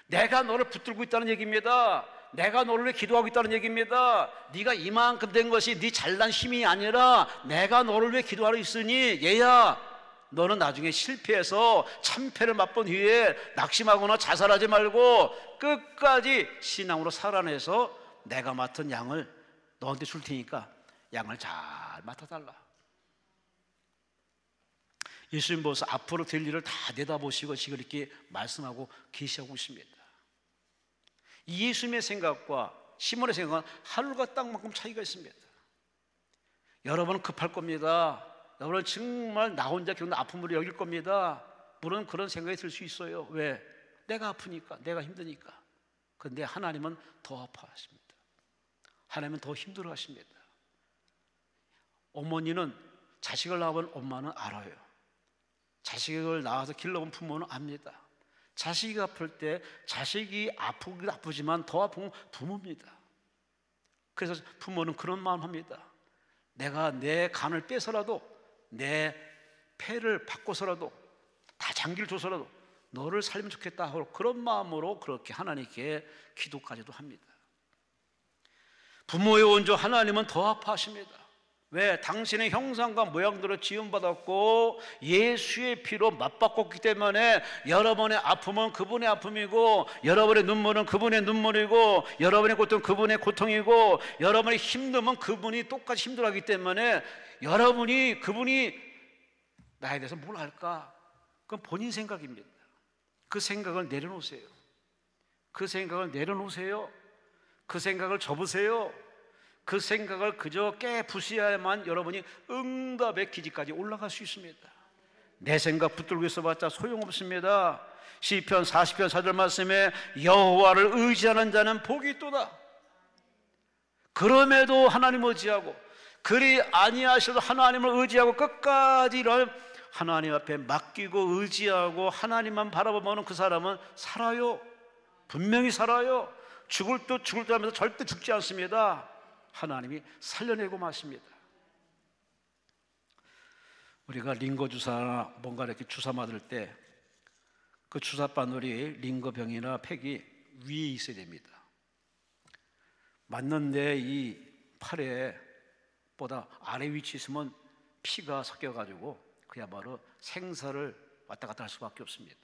내가 너를 붙들고 있다는 얘기입니다. 내가 너를 위해 기도하고 있다는 얘기입니다. 네가 이만큼 된 것이 네 잘난 힘이 아니라 내가 너를 위해 기도하러 있으니 얘야, 너는 나중에 실패해서 참패를 맛본 후에 낙심하거나 자살하지 말고 끝까지 신앙으로 살아내서 내가 맡은 양을 너한테 줄 테니까 양을 잘 맡아달라. 예수님 보셔서 앞으로 될 일을 다 내다보시고 지금 이렇게 말씀하고 계시하고 있습니다. 예수님의 생각과 시몬의 생각은 하늘과 땅만큼 차이가 있습니다. 여러분은 급할 겁니다. 여러분은 정말 나 혼자 겪는 아픔으로 여길 겁니다. 물론 그런 생각이 들 수 있어요. 왜? 내가 아프니까, 내가 힘드니까. 그런데 하나님은 더 아파하십니다. 하나님은 더 힘들어하십니다. 어머니는 자식을 낳은 엄마는 알아요. 자식을 낳아서 길러본 부모는 압니다. 자식이 아플 때 자식이 아프긴 아프지만 더 아픈 건 부모입니다. 그래서 부모는 그런 마음 합니다. 내가 내 간을 빼서라도 내 폐를 바꿔서라도 다 장기를 줘서라도 너를 살면 좋겠다 하고 그런 마음으로 그렇게 하나님께 기도까지도 합니다. 부모의 원조 하나님은 더 아파하십니다. 왜? 당신의 형상과 모양대로 지음받았고 예수의 피로 맞바꿨기 때문에 여러분의 아픔은 그분의 아픔이고 여러분의 눈물은 그분의 눈물이고 여러분의 고통은 그분의 고통이고 여러분의 힘듦은 그분이 똑같이 힘들어하기 때문에 그분이 나에 대해서 뭘 알까? 그건 본인 생각입니다. 그 생각을 내려놓으세요. 그 생각을 내려놓으세요. 그 생각을 접으세요. 그 생각을 그저 깨부수야만 여러분이 응답의 기지까지 올라갈 수 있습니다. 내 생각 붙들고 있어봤자 소용없습니다. 시편 40편 4절 말씀에 여호와를 의지하는 자는 복이 있도다. 그럼에도 하나님 의지하고 그리 아니하셔도 하나님을 의지하고 끝까지 이런 하나님 앞에 맡기고 의지하고 하나님만 바라보면 그 사람은 살아요. 분명히 살아요. 죽을 듯 하면서 절대 죽지 않습니다. 하나님이 살려내고 마십니다. 우리가 링거 주사나 뭔가 이렇게 주사 맞을 때 그 주사 바늘이 링거병이나 팩이 위에 있어야 됩니다. 맞는데 이 팔에 보다 아래 위치에 있으면 피가 섞여가지고 그야말로 생사를 왔다 갔다 할 수밖에 없습니다.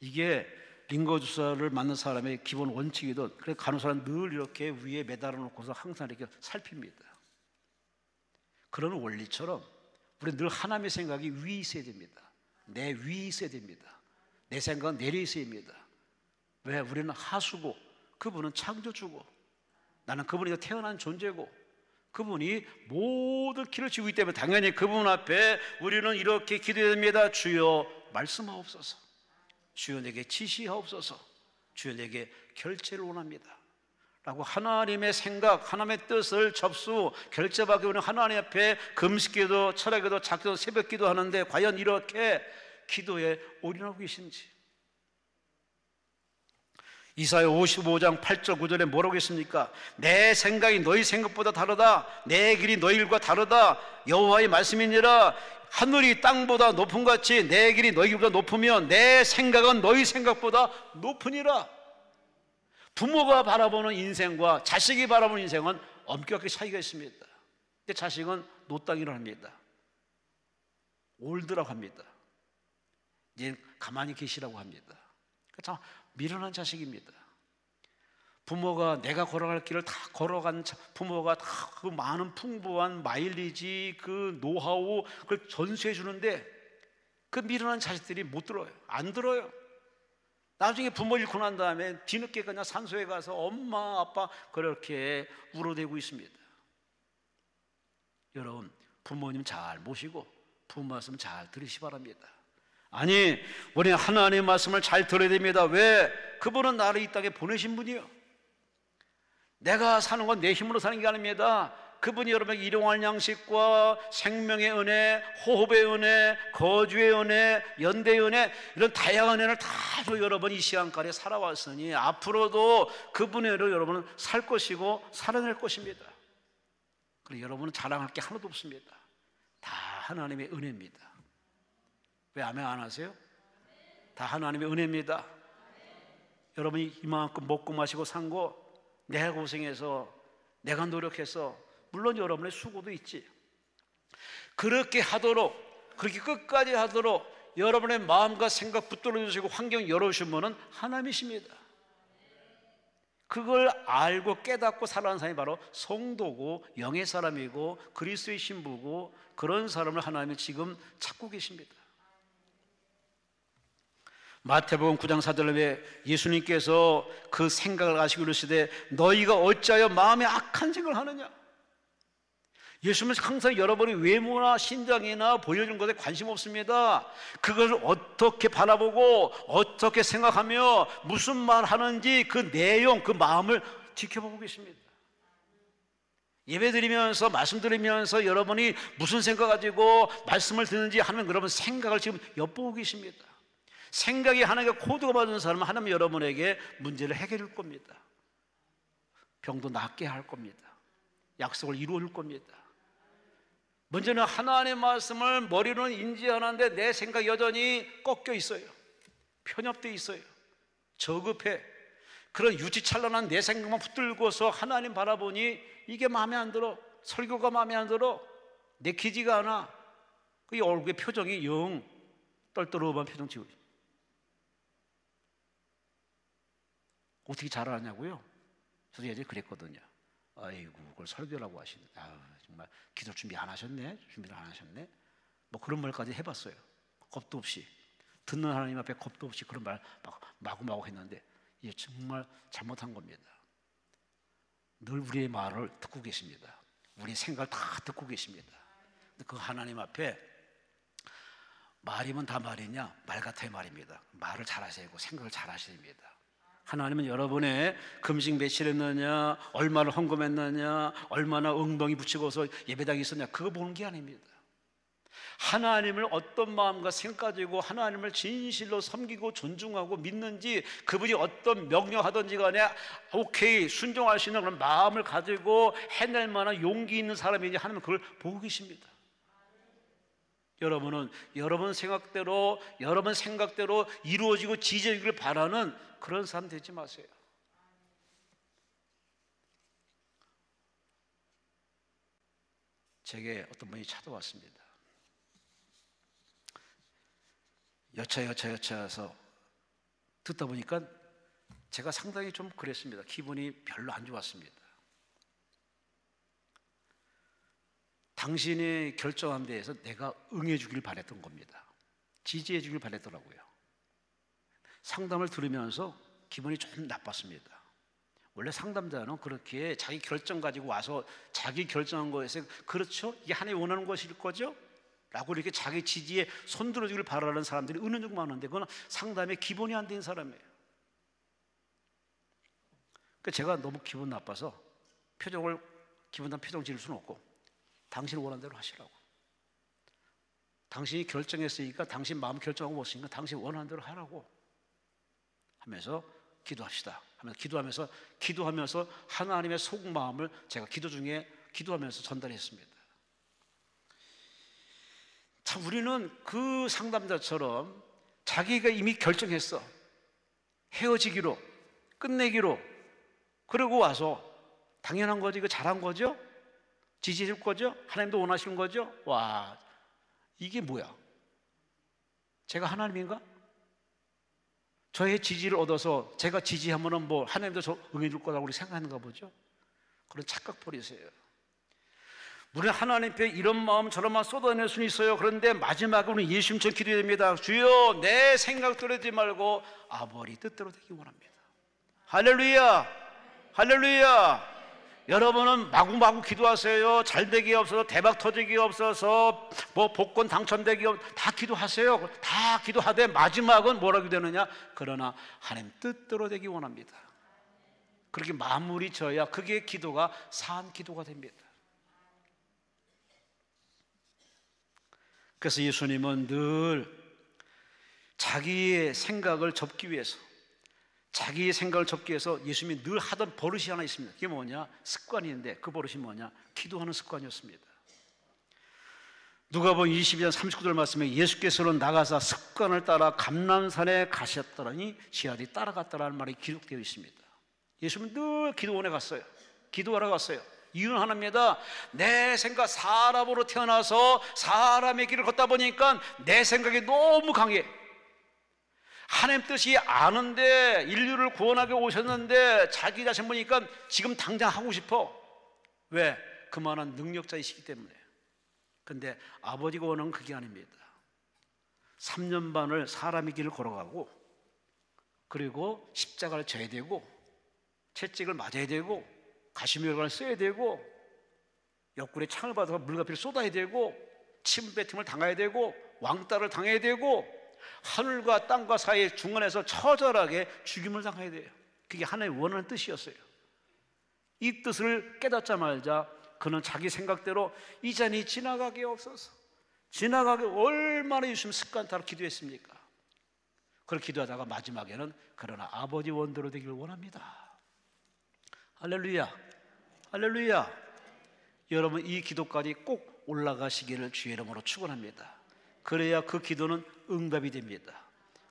이게 링거 주사를 맞는 사람의 기본 원칙이든 그래서 간호사는 늘 이렇게 위에 매달아 놓고서 항상 이렇게 살핍니다. 그런 원리처럼 우리는 늘 하나님의 생각이 위에 있어야 됩니다. 내 위에 있어야 됩니다. 내 생각은 내려 있어야 됩니다. 왜? 우리는 하수고 그분은 창조주고 나는 그분이 태어난 존재고 그분이 모든 길을 지고 있기 때문에 당연히 그분 앞에 우리는 이렇게 기도해야 됩니다. 주여 말씀하옵소서. 주여 내게 지시하옵소서. 주여 내게 결제를 원합니다 라고 하나님의 생각, 하나님의 뜻을 접수, 결제받기 위해 하나님 앞에 금식기도, 철학기도, 작기도, 새벽기도 하는데 과연 이렇게 기도에 올인하고 계신지. 이사야 55장 8절 9절에 뭐라고 했습니까? 내 생각이 너희 생각보다 다르다. 내 길이 너희 길과 다르다. 여호와의 말씀이니라. 하늘이 땅보다 높은 같이 내 길이 너희 길보다 높으면 내 생각은 너희 생각보다 높으니라. 부모가 바라보는 인생과 자식이 바라보는 인생은 엄격하게 차이가 있습니다. 근데 자식은 노땅이라고 합니다. 올드라고 합니다. 이제 가만히 계시라고 합니다. 참 미련한 자식입니다. 부모가 내가 걸어갈 길을 다 걸어간 부모가 다 그 많은 풍부한 마일리지 그 노하우 그걸 전수해 주는데 그 미련한 자식들이 못 들어요. 안 들어요. 나중에 부모 잃고 난 다음에 뒤늦게 그냥 산소에 가서 엄마 아빠 그렇게 울어대고 있습니다. 여러분 부모님 잘 모시고 부모 말씀 잘 들으시기 바랍니다. 아니 우리는 하나님의 말씀을 잘 들어야 됩니다. 왜? 그분은 나를 이 땅에 보내신 분이요. 내가 사는 건 내 힘으로 사는 게 아닙니다. 그분이 여러분에게 일용할 양식과 생명의 은혜, 호흡의 은혜, 거주의 은혜, 연대의 은혜 이런 다양한 은혜를 다 줘 여러분 이 시간까지 살아왔으니 앞으로도 그분의 은혜로 여러분은 살 것이고 살아낼 것입니다. 그리고 여러분은 자랑할 게 하나도 없습니다. 다 하나님의 은혜입니다. 왜 아멘 안 하세요? 다 하나님의 은혜입니다. 여러분이 이만큼 먹고 마시고 산 거 내가 고생해서 내가 노력해서 물론 여러분의 수고도 있지. 그렇게 하도록 그렇게 끝까지 하도록 여러분의 마음과 생각 붙들어 주시고 환경 열어주신 분은 하나님이십니다. 그걸 알고 깨닫고 살아가는 사람이 바로 성도고 영의 사람이고 그리스도의 신부고 그런 사람을 하나님이 지금 찾고 계십니다. 마태복음 9장 4절에 예수님께서 그 생각을 하시고 이르시되 너희가 어찌하여 마음에 악한 생각을 하느냐. 예수님은 항상 여러분의 외모나 신장이나 보여주는 것에 관심 없습니다. 그것을 어떻게 바라보고 어떻게 생각하며 무슨 말 하는지 그 내용, 그 마음을 지켜보고 계십니다. 예배 드리면서 말씀 드리면서 여러분이 무슨 생각 가지고 말씀을 듣는지 하는 그런 생각을 지금 엿보고 계십니다. 생각이 하나님과 코드가 맞는 사람은 하나님 여러분에게 문제를 해결해 줄 겁니다. 병도 낫게 할 겁니다. 약속을 이루어 줄 겁니다. 문제는 하나님의 말씀을 머리로는 인지하는데 내 생각이 여전히 꺾여 있어요. 편협되어 있어요. 저급해. 그런 유치찬란한 내 생각만 붙들고서 하나님 바라보니 이게 마음에 안 들어. 설교가 마음에 안 들어. 내키지가 않아. 그 얼굴의 표정이 영 떨떠름한 표정 지고 있어요. 어떻게 잘하냐고요? 저도 예전에 그랬거든요. 아이고 그걸 설교라고 하시네. 아유, 정말 기도 준비 안 하셨네? 준비를 안 하셨네? 뭐 그런 말까지 해봤어요. 겁도 없이. 듣는 하나님 앞에 겁도 없이 그런 말 마구마구 했는데 이게 정말 잘못한 겁니다. 늘 우리의 말을 듣고 계십니다. 우리의 생각을 다 듣고 계십니다. 근데 그 하나님 앞에 말이면 다 말이냐? 말 같아야 말입니다. 말을 잘하셔야 되고 생각을 잘하셔야 됩니다. 하나님은 여러분의 금식 며칠 했느냐, 얼마를 헌금했느냐, 얼마나 엉덩이 붙이고서 예배당에 있었냐, 그거 보는 게 아닙니다. 하나님을 어떤 마음과 생각 가지고 하나님을 진실로 섬기고 존중하고 믿는지, 그분이 어떤 명령하든지 간에 오케이 순종할 수 있는 그런 마음을 가지고 해낼 만한 용기 있는 사람인지 하나님은 그걸 보고 계십니다. 여러분은 여러분 생각대로 이루어지고 지져지기를 바라는 그런 사람 되지 마세요. 제게 어떤 분이 찾아왔습니다. 여차여차해서 듣다 보니까 제가 상당히 좀 그랬습니다. 기분이 별로 안 좋았습니다. 당신이 결정한 데에서 내가 응해 주길 바랬던 겁니다. 지지해 주길 바랬더라고요. 상담을 들으면서 기분이 좀 나빴습니다. 원래 상담자는 그렇게 자기 결정 가지고 와서 자기 결정한 거에서 그렇죠? 이게 하나님이 원하는 것일 거죠? 라고 이렇게 자기 지지에 손들어주길 바라는 사람들이 은연중 많은데 그건 상담의 기본이 안 된 사람이에요. 그러니까 제가 너무 기분 나빠서 기분 나쁜 표정 지을 수는 없고 당신 원하는 대로 하시라고. 당신이 결정했으니까 당신 마음 결정하고 못 쓰니까 당신 원하는 대로 하라고 하면서 기도합시다 하면서 기도하면서 하나님의 속마음을 제가 기도 중에 기도하면서 전달했습니다. 참 우리는 그 상담자처럼 자기가 이미 결정했어. 헤어지기로 끝내기로. 그러고 와서 당연한 거지, 이거 잘한 거죠? 지지해 줄 거죠? 하나님도 원하시는 거죠? 와, 이게 뭐야? 제가 하나님인가? 저의 지지를 얻어서 제가 지지하면은 뭐 하나님도 저 응해 줄 거라고 우리 생각하는가 보죠? 그런 착각 버리세요. 우리는 하나님 앞에 이런 마음 저런 마음 쏟아낼 수는 있어요. 그런데 마지막에 우리는 예수님처럼 기도해야 됩니다. 주여 내 생각대로 하지 말고 아버지 뜻대로 되기 원합니다. 할렐루야, 할렐루야. 여러분은 마구마구 기도하세요. 잘 되기 없어서 대박 터지기 없어서 뭐 복권 당첨되기 다 기도하세요. 다 기도하되 마지막은 뭐라고 되느냐? 그러나 하나님 뜻대로 되기 원합니다. 그렇게 마무리 져야 그게 기도가 산 기도가 됩니다. 그래서 예수님은 늘 자기의 생각을 접기 위해서 예수님이 늘 하던 버릇이 하나 있습니다. 그게 뭐냐? 습관인데 그 버릇이 뭐냐? 기도하는 습관이었습니다. 누가복음 22장 39절 말씀에 예수께서는 나가사 습관을 따라 감람산에 가셨더니 시아들이 따라갔다라는 말이 기록되어 있습니다. 예수님은 늘 기도원에 갔어요. 기도하러 갔어요. 이유는 하나입니다. 내 생각, 사람으로 태어나서 사람의 길을 걷다 보니까 내 생각이 너무 강해. 하나님 뜻이 아는데, 인류를 구원하게 오셨는데 자기 자신 보니까 지금 당장 하고 싶어. 왜? 그만한 능력자이시기 때문에. 근데 아버지가 원하는 그게 아닙니다. 3년 반을 사람의 길을 걸어가고, 그리고 십자가를 져야 되고, 채찍을 맞아야 되고, 가시면을 써야 되고, 옆구리에 창을 받아서 물가피를 쏟아야 되고, 침뱉음을 당해야 되고, 왕따를 당해야 되고, 하늘과 땅과 사이의 중간에서 처절하게 죽임을 당해야 돼요. 그게 하나님의 원하는 뜻이었어요. 이 뜻을 깨닫자마자 그는 자기 생각대로 이 잔이 지나가게 없어서, 지나가게 얼마나 예수님 습관 따라 기도했습니까? 그렇게 기도하다가 마지막에는 그러나 아버지 원대로 되기를 원합니다. 할렐루야, 할렐루야. 여러분, 이 기도까지 꼭 올라가시기를 주의 이름으로 축원합니다. 그래야 그 기도는 응답이 됩니다.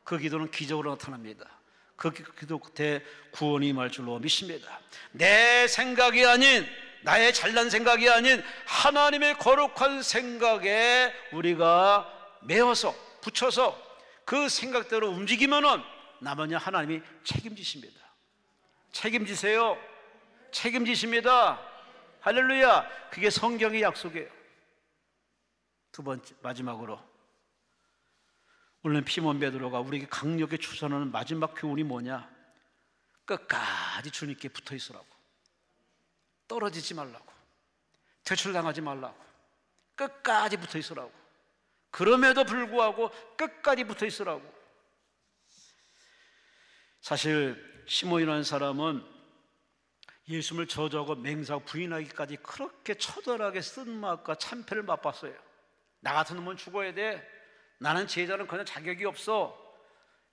그 기도는 기적으로 나타납니다. 그 기도 끝에 구원이 임할 줄로 믿습니다. 내 생각이 아닌, 나의 잘난 생각이 아닌 하나님의 거룩한 생각에 우리가 매어서 붙여서 그 생각대로 움직이면은 나머지 하나님이 책임지십니다. 책임지세요. 책임지십니다. 할렐루야. 그게 성경의 약속이에요. 두 번째, 마지막으로 오늘 시몬 베드로가 우리에게 강력히 추천하는 마지막 교훈이 뭐냐? 끝까지 주님께 붙어 있으라고. 떨어지지 말라고. 퇴출당하지 말라고. 끝까지 붙어 있으라고. 그럼에도 불구하고 끝까지 붙어 있으라고. 사실 시몬이라는 사람은 예수님을 저주하고 맹세하고 부인하기까지 그렇게 처절하게 쓴맛과 참패를 맛봤어요. 나 같은 놈은 죽어야 돼. 나는 제자는 그냥 자격이 없어.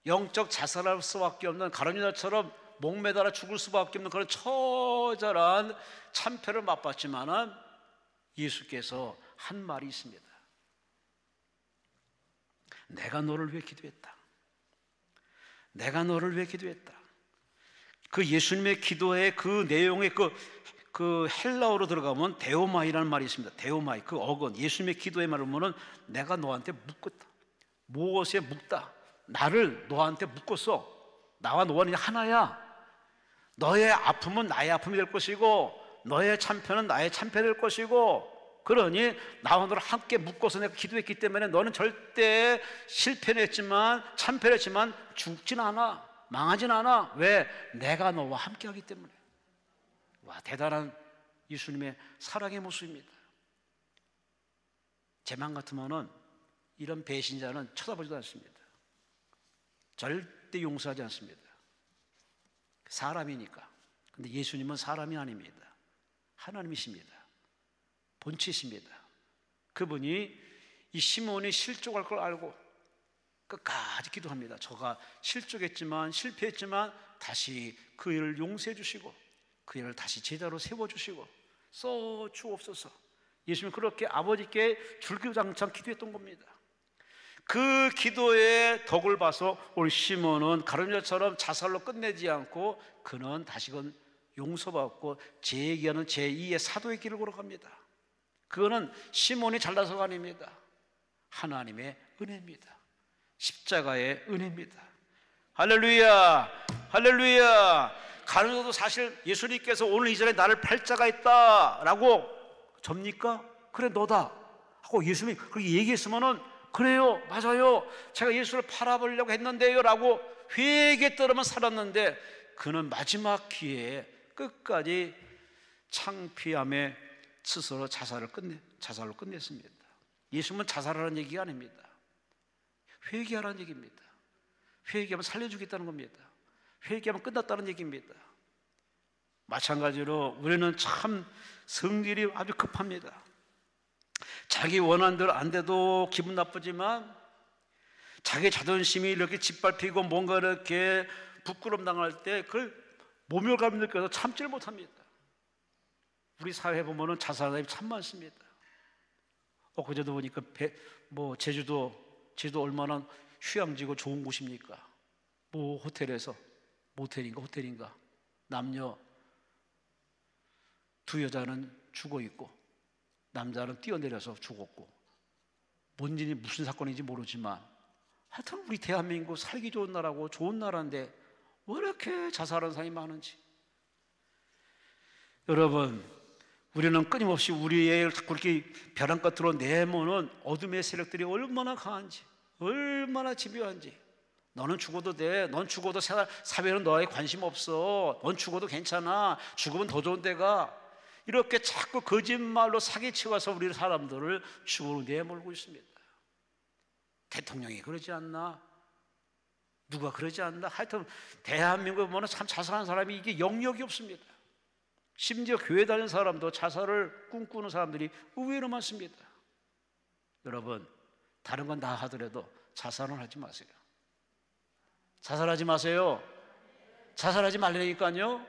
영적 자살할 수밖에 없는 가룟유다처럼 목매달아 죽을 수밖에 없는 그런 처절한 참패를 맛봤지만은 예수께서 한 말이 있습니다. 내가 너를 위해 기도했다. 내가 너를 위해 기도했다. 그 예수님의 기도의 그 내용의 그 헬라어로 들어가면 데오마이라는 말이 있습니다. 데오마이, 그 어근, 예수님의 기도의 말을 보면 내가 너한테 묶었다. 무엇에 묶다. 나를 너한테 묶었어. 나와 너와 하나야. 너의 아픔은 나의 아픔이 될 것이고, 너의 참패는 나의 참패 될 것이고, 그러니 나와 너를 함께 묶어서 내가 기도했기 때문에 너는 절대 실패는 했지만, 참패를 했지만 죽진 않아. 망하진 않아. 왜? 내가 너와 함께 하기 때문에. 와, 대단한 예수님의 사랑의 모습입니다. 제 맘 같으면은 이런 배신자는 쳐다보지도 않습니다. 절대 용서하지 않습니다. 사람이니까. 근데 예수님은 사람이 아닙니다. 하나님이십니다. 본체이십니다. 그분이 이 시몬이 실족할 걸 알고 끝까지 기도합니다. 저가 실족했지만, 실패했지만 다시 그 일을 용서해 주시고 그 일을 다시 제자로 세워주시고 써주옵소서. 예수님은 그렇게 아버지께 줄기장창 기도했던 겁니다. 그 기도의 덕을 봐서 우리 시몬은 가룟유다처럼 자살로 끝내지 않고 그는 다시금 용서받고 재기하는 제2의 사도의 길을 걸어갑니다. 그거는 시몬이 잘나서가 아닙니다. 하나님의 은혜입니다. 십자가의 은혜입니다. 할렐루야, 할렐루야. 가룟유다도 사실 예수님께서 오늘 이 자리에 나를 팔자가 있다라고 접니까? 그래, 너다 하고 예수님이 그렇게 얘기했으면은 그래요, 맞아요, 제가 예수를 팔아보려고 했는데요 라고 회개 떨어만 살았는데 그는 마지막 기회에 끝까지 창피함에 스스로 자살로 끝냈습니다. 예수님은 자살하라는 얘기가 아닙니다. 회개하라는 얘기입니다. 회개하면 살려주겠다는 겁니다. 회개하면 끝났다는 얘기입니다. 마찬가지로 우리는 참 성질이 아주 급합니다. 자기 원하는 대로 안 돼도 기분 나쁘지만 자기 자존심이 이렇게 짓밟히고 뭔가 이렇게 부끄럼 당할 때 그걸 모멸감을 느껴서 참지를 못합니다. 우리 사회에 보면은 자살하는 사람이 참 많습니다. 그제도 보니까 제주도 얼마나 휴양지고 좋은 곳입니까? 호텔인가 남녀 두 여자는 죽어 있고 남자는 뛰어내려서 죽었고, 뭔지 무슨 사건인지 모르지만 하여튼 우리 대한민국 살기 좋은 나라고 좋은 나라인데 왜 이렇게 자살하는 사람이 많은지. 여러분, 우리는 끊임없이 우리의 그렇게 벼랑 끝으로 내모는 어둠의 세력들이 얼마나 강한지, 얼마나 집요한지. 너는 죽어도 돼, 넌 죽어도 사회는 너에 관심 없어, 넌 죽어도 괜찮아, 죽으면 더 좋은 데가, 이렇게 자꾸 거짓말로 사기치고서 우리 사람들을 죽음으로 내몰고 있습니다. 대통령이 그러지 않나? 누가 그러지 않나? 하여튼 대한민국에 보면 참 자살하는 사람이 이게 영역이 없습니다. 심지어 교회 다니는 사람도 자살을 꿈꾸는 사람들이 의외로 많습니다. 여러분, 다른 건 다 하더라도 자살은 하지 마세요. 자살하지 마세요. 자살하지 말라니까요.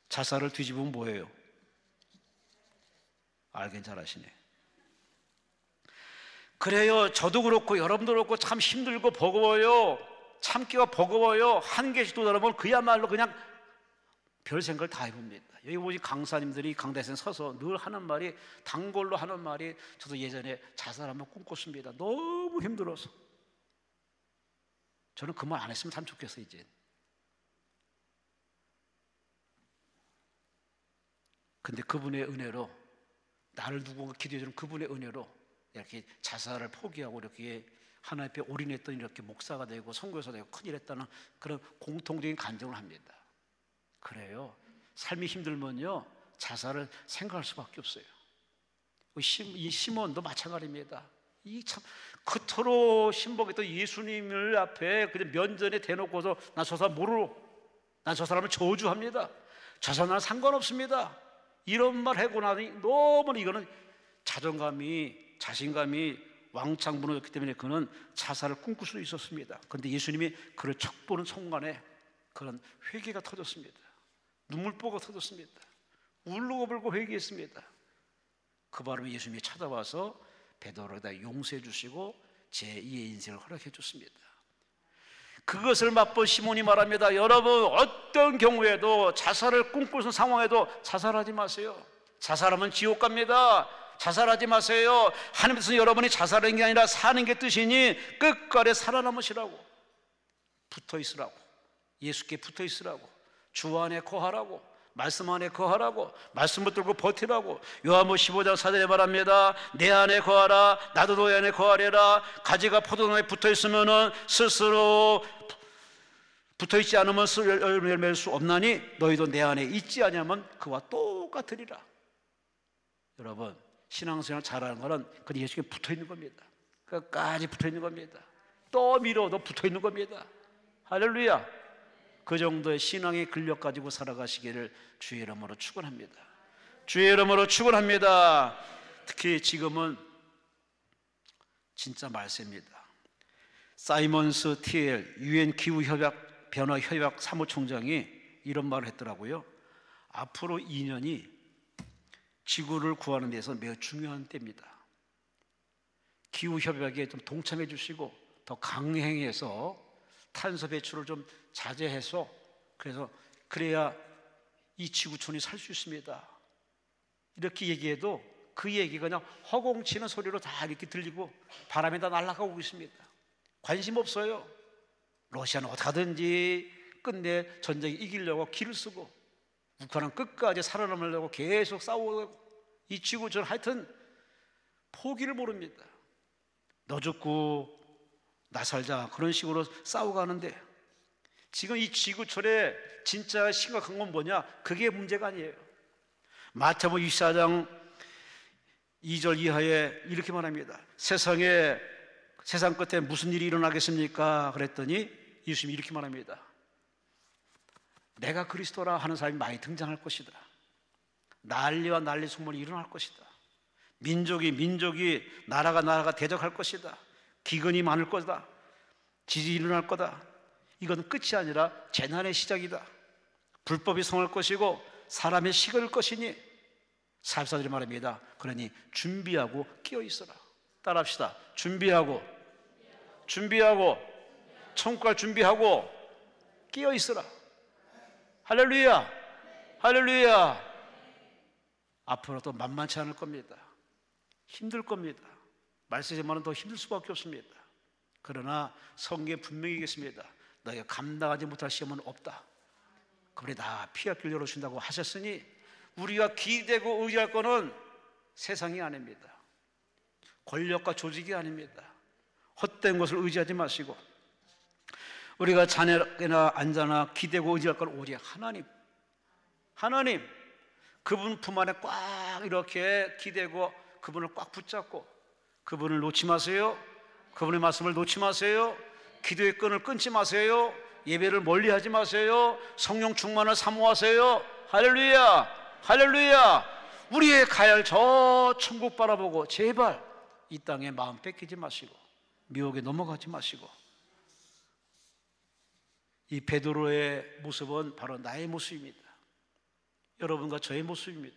자살을 뒤집으면 뭐예요? 알긴 잘하시네. 그래요, 저도 그렇고 여러분도 그렇고 참 힘들고 버거워요. 참기가 버거워요. 한계시도 여러분 그야말로 그냥 별 생각을 다 해봅니다. 여기 보시 강사님들이 강대에서 서서 늘 하는 말이, 단골로 하는 말이, 저도 예전에 자살하면 꿈꿨습니다. 너무 힘들어서. 저는 그 말 안 했으면 참 좋겠어요. 이제 근데 그분의 은혜로, 나를 두고 기도해주는 그분의 은혜로 이렇게 자살을 포기하고 이렇게 하나님 앞에 올인했던 이렇게 목사가 되고 선교사 되고 큰일 했다는 그런 공통적인 간증을 합니다. 그래요, 삶이 힘들면요 자살을 생각할 수밖에 없어요. 이 시몬도 마찬가지입니다. 이 참 그토록 신복했던 예수님을 앞에 그냥 면전에 대놓고서 나 저 사람 모르고, 나 저 사람을 저주합니다, 저 사람은 상관없습니다, 이런 말 하고 나니 너무 이거는 자신감이 왕창 무너졌기 때문에 그는 자살을 꿈꿀 수도 있었습니다. 그런데 예수님이 그를 척 보는 순간에 그런 회개가 터졌습니다. 눈물보가 터졌습니다. 울고불고 회개했습니다. 그 바람에 예수님이 찾아와서 베드로에다 용서해 주시고 제2의 인생을 허락해 줬습니다. 그것을 맛본 시몬이 말합니다. 여러분, 어떤 경우에도 자살을 꿈꾸는 상황에도 자살하지 마세요. 자살하면 지옥 갑니다. 자살하지 마세요. 하나님께서 여러분이 자살하는 게 아니라 사는 게 뜻이니 끝까지 살아남으시라고, 붙어 있으라고, 예수께 붙어 있으라고, 주 안에 거하라고, 말씀 안에 거하라고, 말씀 붙들고 버티라고. 요한복음 15장 4절에 말합니다. 내 안에 거하라, 나도 너희 안에 거하리라. 가지가 포도나무에 붙어 있으면은 스스로 붙어 있지 않으면 열매를 맺을 수 없나니 너희도 내 안에 있지 않으면 그와 똑같으리라. 여러분, 신앙생활 잘하는 거는 그냥 예수께 붙어 있는 겁니다. 끝까지 붙어 있는 겁니다. 또 밀어도 붙어 있는 겁니다. 할렐루야. 그 정도의 신앙의 근력 가지고 살아가시기를 주의 이름으로 축원합니다. 주의 이름으로 축원합니다. 특히 지금은 진짜 말세입니다. 사이먼스 TL UN 기후협약 변화협약 사무총장이 이런 말을 했더라고요. 앞으로 2년이 지구를 구하는 데서 매우 중요한 때입니다. 기후협약에 좀 동참해 주시고 더 강행해서 탄소 배출을 좀 자제해서, 그래야 이 지구촌이 살 수 있습니다. 이렇게 얘기해도 그 얘기가 그냥 허공치는 소리로 다 이렇게 들리고 바람에 다 날아가고 있습니다. 관심 없어요. 러시아는 어떻게든지 끝내 전쟁에 이기려고 기를 쓰고, 북한은 끝까지 살아남으려고 계속 싸우고, 이 지구촌 하여튼 포기를 모릅니다. 너 죽고 나 살자 그런 식으로 싸우고 하는데, 지금 이 지구촌에 진짜 심각한 건 뭐냐? 그게 문제가 아니에요. 마태복음 24장 2절 이하에 이렇게 말합니다. 세상 끝에 무슨 일이 일어나겠습니까? 그랬더니 예수님이 이렇게 말합니다. 내가 그리스도라 하는 사람이 많이 등장할 것이다. 난리와 난리 소문이 일어날 것이다. 민족이 나라가 대적할 것이다. 기근이 많을 거다. 지진이 일어날 거다. 이건 끝이 아니라 재난의 시작이다. 불법이 성할 것이고 사람의 식을 것이니, 44절에 말합니다. 그러니 준비하고 끼어 있어라. 따라합시다. 준비하고 천국 갈 준비하고 끼어 있어라. 할렐루야. 할렐루야. 앞으로도 만만치 않을 겁니다. 힘들 겁니다. 말세지만은 더 힘들 수밖에 없습니다. 그러나 성경에 분명히 얘기했습니다. 너희가 감당하지 못할 시험은 없다. 그분이 다 피할 길 열어준다고 하셨으니 우리가 기대고 의지할 것은 세상이 아닙니다. 권력과 조직이 아닙니다. 헛된 것을 의지하지 마시고 우리가 자녀나 안자나 기대고 의지할 건 오직 하나님. 하나님, 그분 품 안에 꽉 이렇게 기대고 그분을 꽉 붙잡고 그분을 놓지 마세요. 그분의 말씀을 놓지 마세요. 기도의 끈을 끊지 마세요. 예배를 멀리하지 마세요. 성령 충만을 사모하세요. 할렐루야, 할렐루야. 우리의 가야 할 저 천국 바라보고 제발 이 땅에 마음 뺏기지 마시고 미혹에 넘어가지 마시고. 이 베드로의 모습은 바로 나의 모습입니다. 여러분과 저의 모습입니다.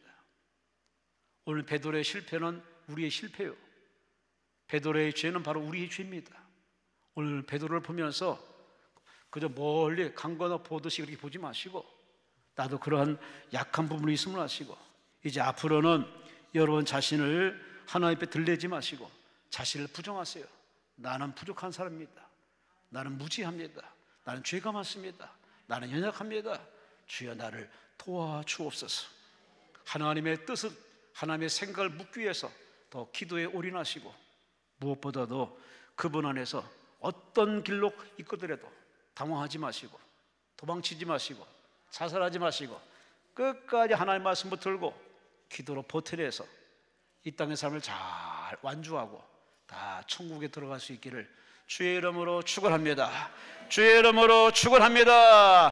오늘 베드로의 실패는 우리의 실패요. 베드로의 죄는 바로 우리의 죄입니다. 오늘 베드로를 보면서 그저 멀리 강 건너 보듯이 그렇게 보지 마시고 나도 그러한 약한 부분이 있음을 아시고 이제 앞으로는 여러분 자신을 하나님 앞에 들내지 마시고 자신을 부정하세요. 나는 부족한 사람입니다. 나는 무지합니다. 나는 죄가 많습니다. 나는 연약합니다. 주여 나를 도와주옵소서. 하나님의 뜻은 하나님의 생각을 묻기 위해서 더 기도에 올인하시고 무엇보다도 그분 안에서 어떤 길로 이끌더라도 당황하지 마시고 도망치지 마시고 자살하지 마시고 끝까지 하나님의 말씀 붙들고 기도로 버텨내서 이 땅의 삶을 잘 완주하고 다 천국에 들어갈 수 있기를 주의 이름으로 축원합니다. 주의 이름으로 축원합니다.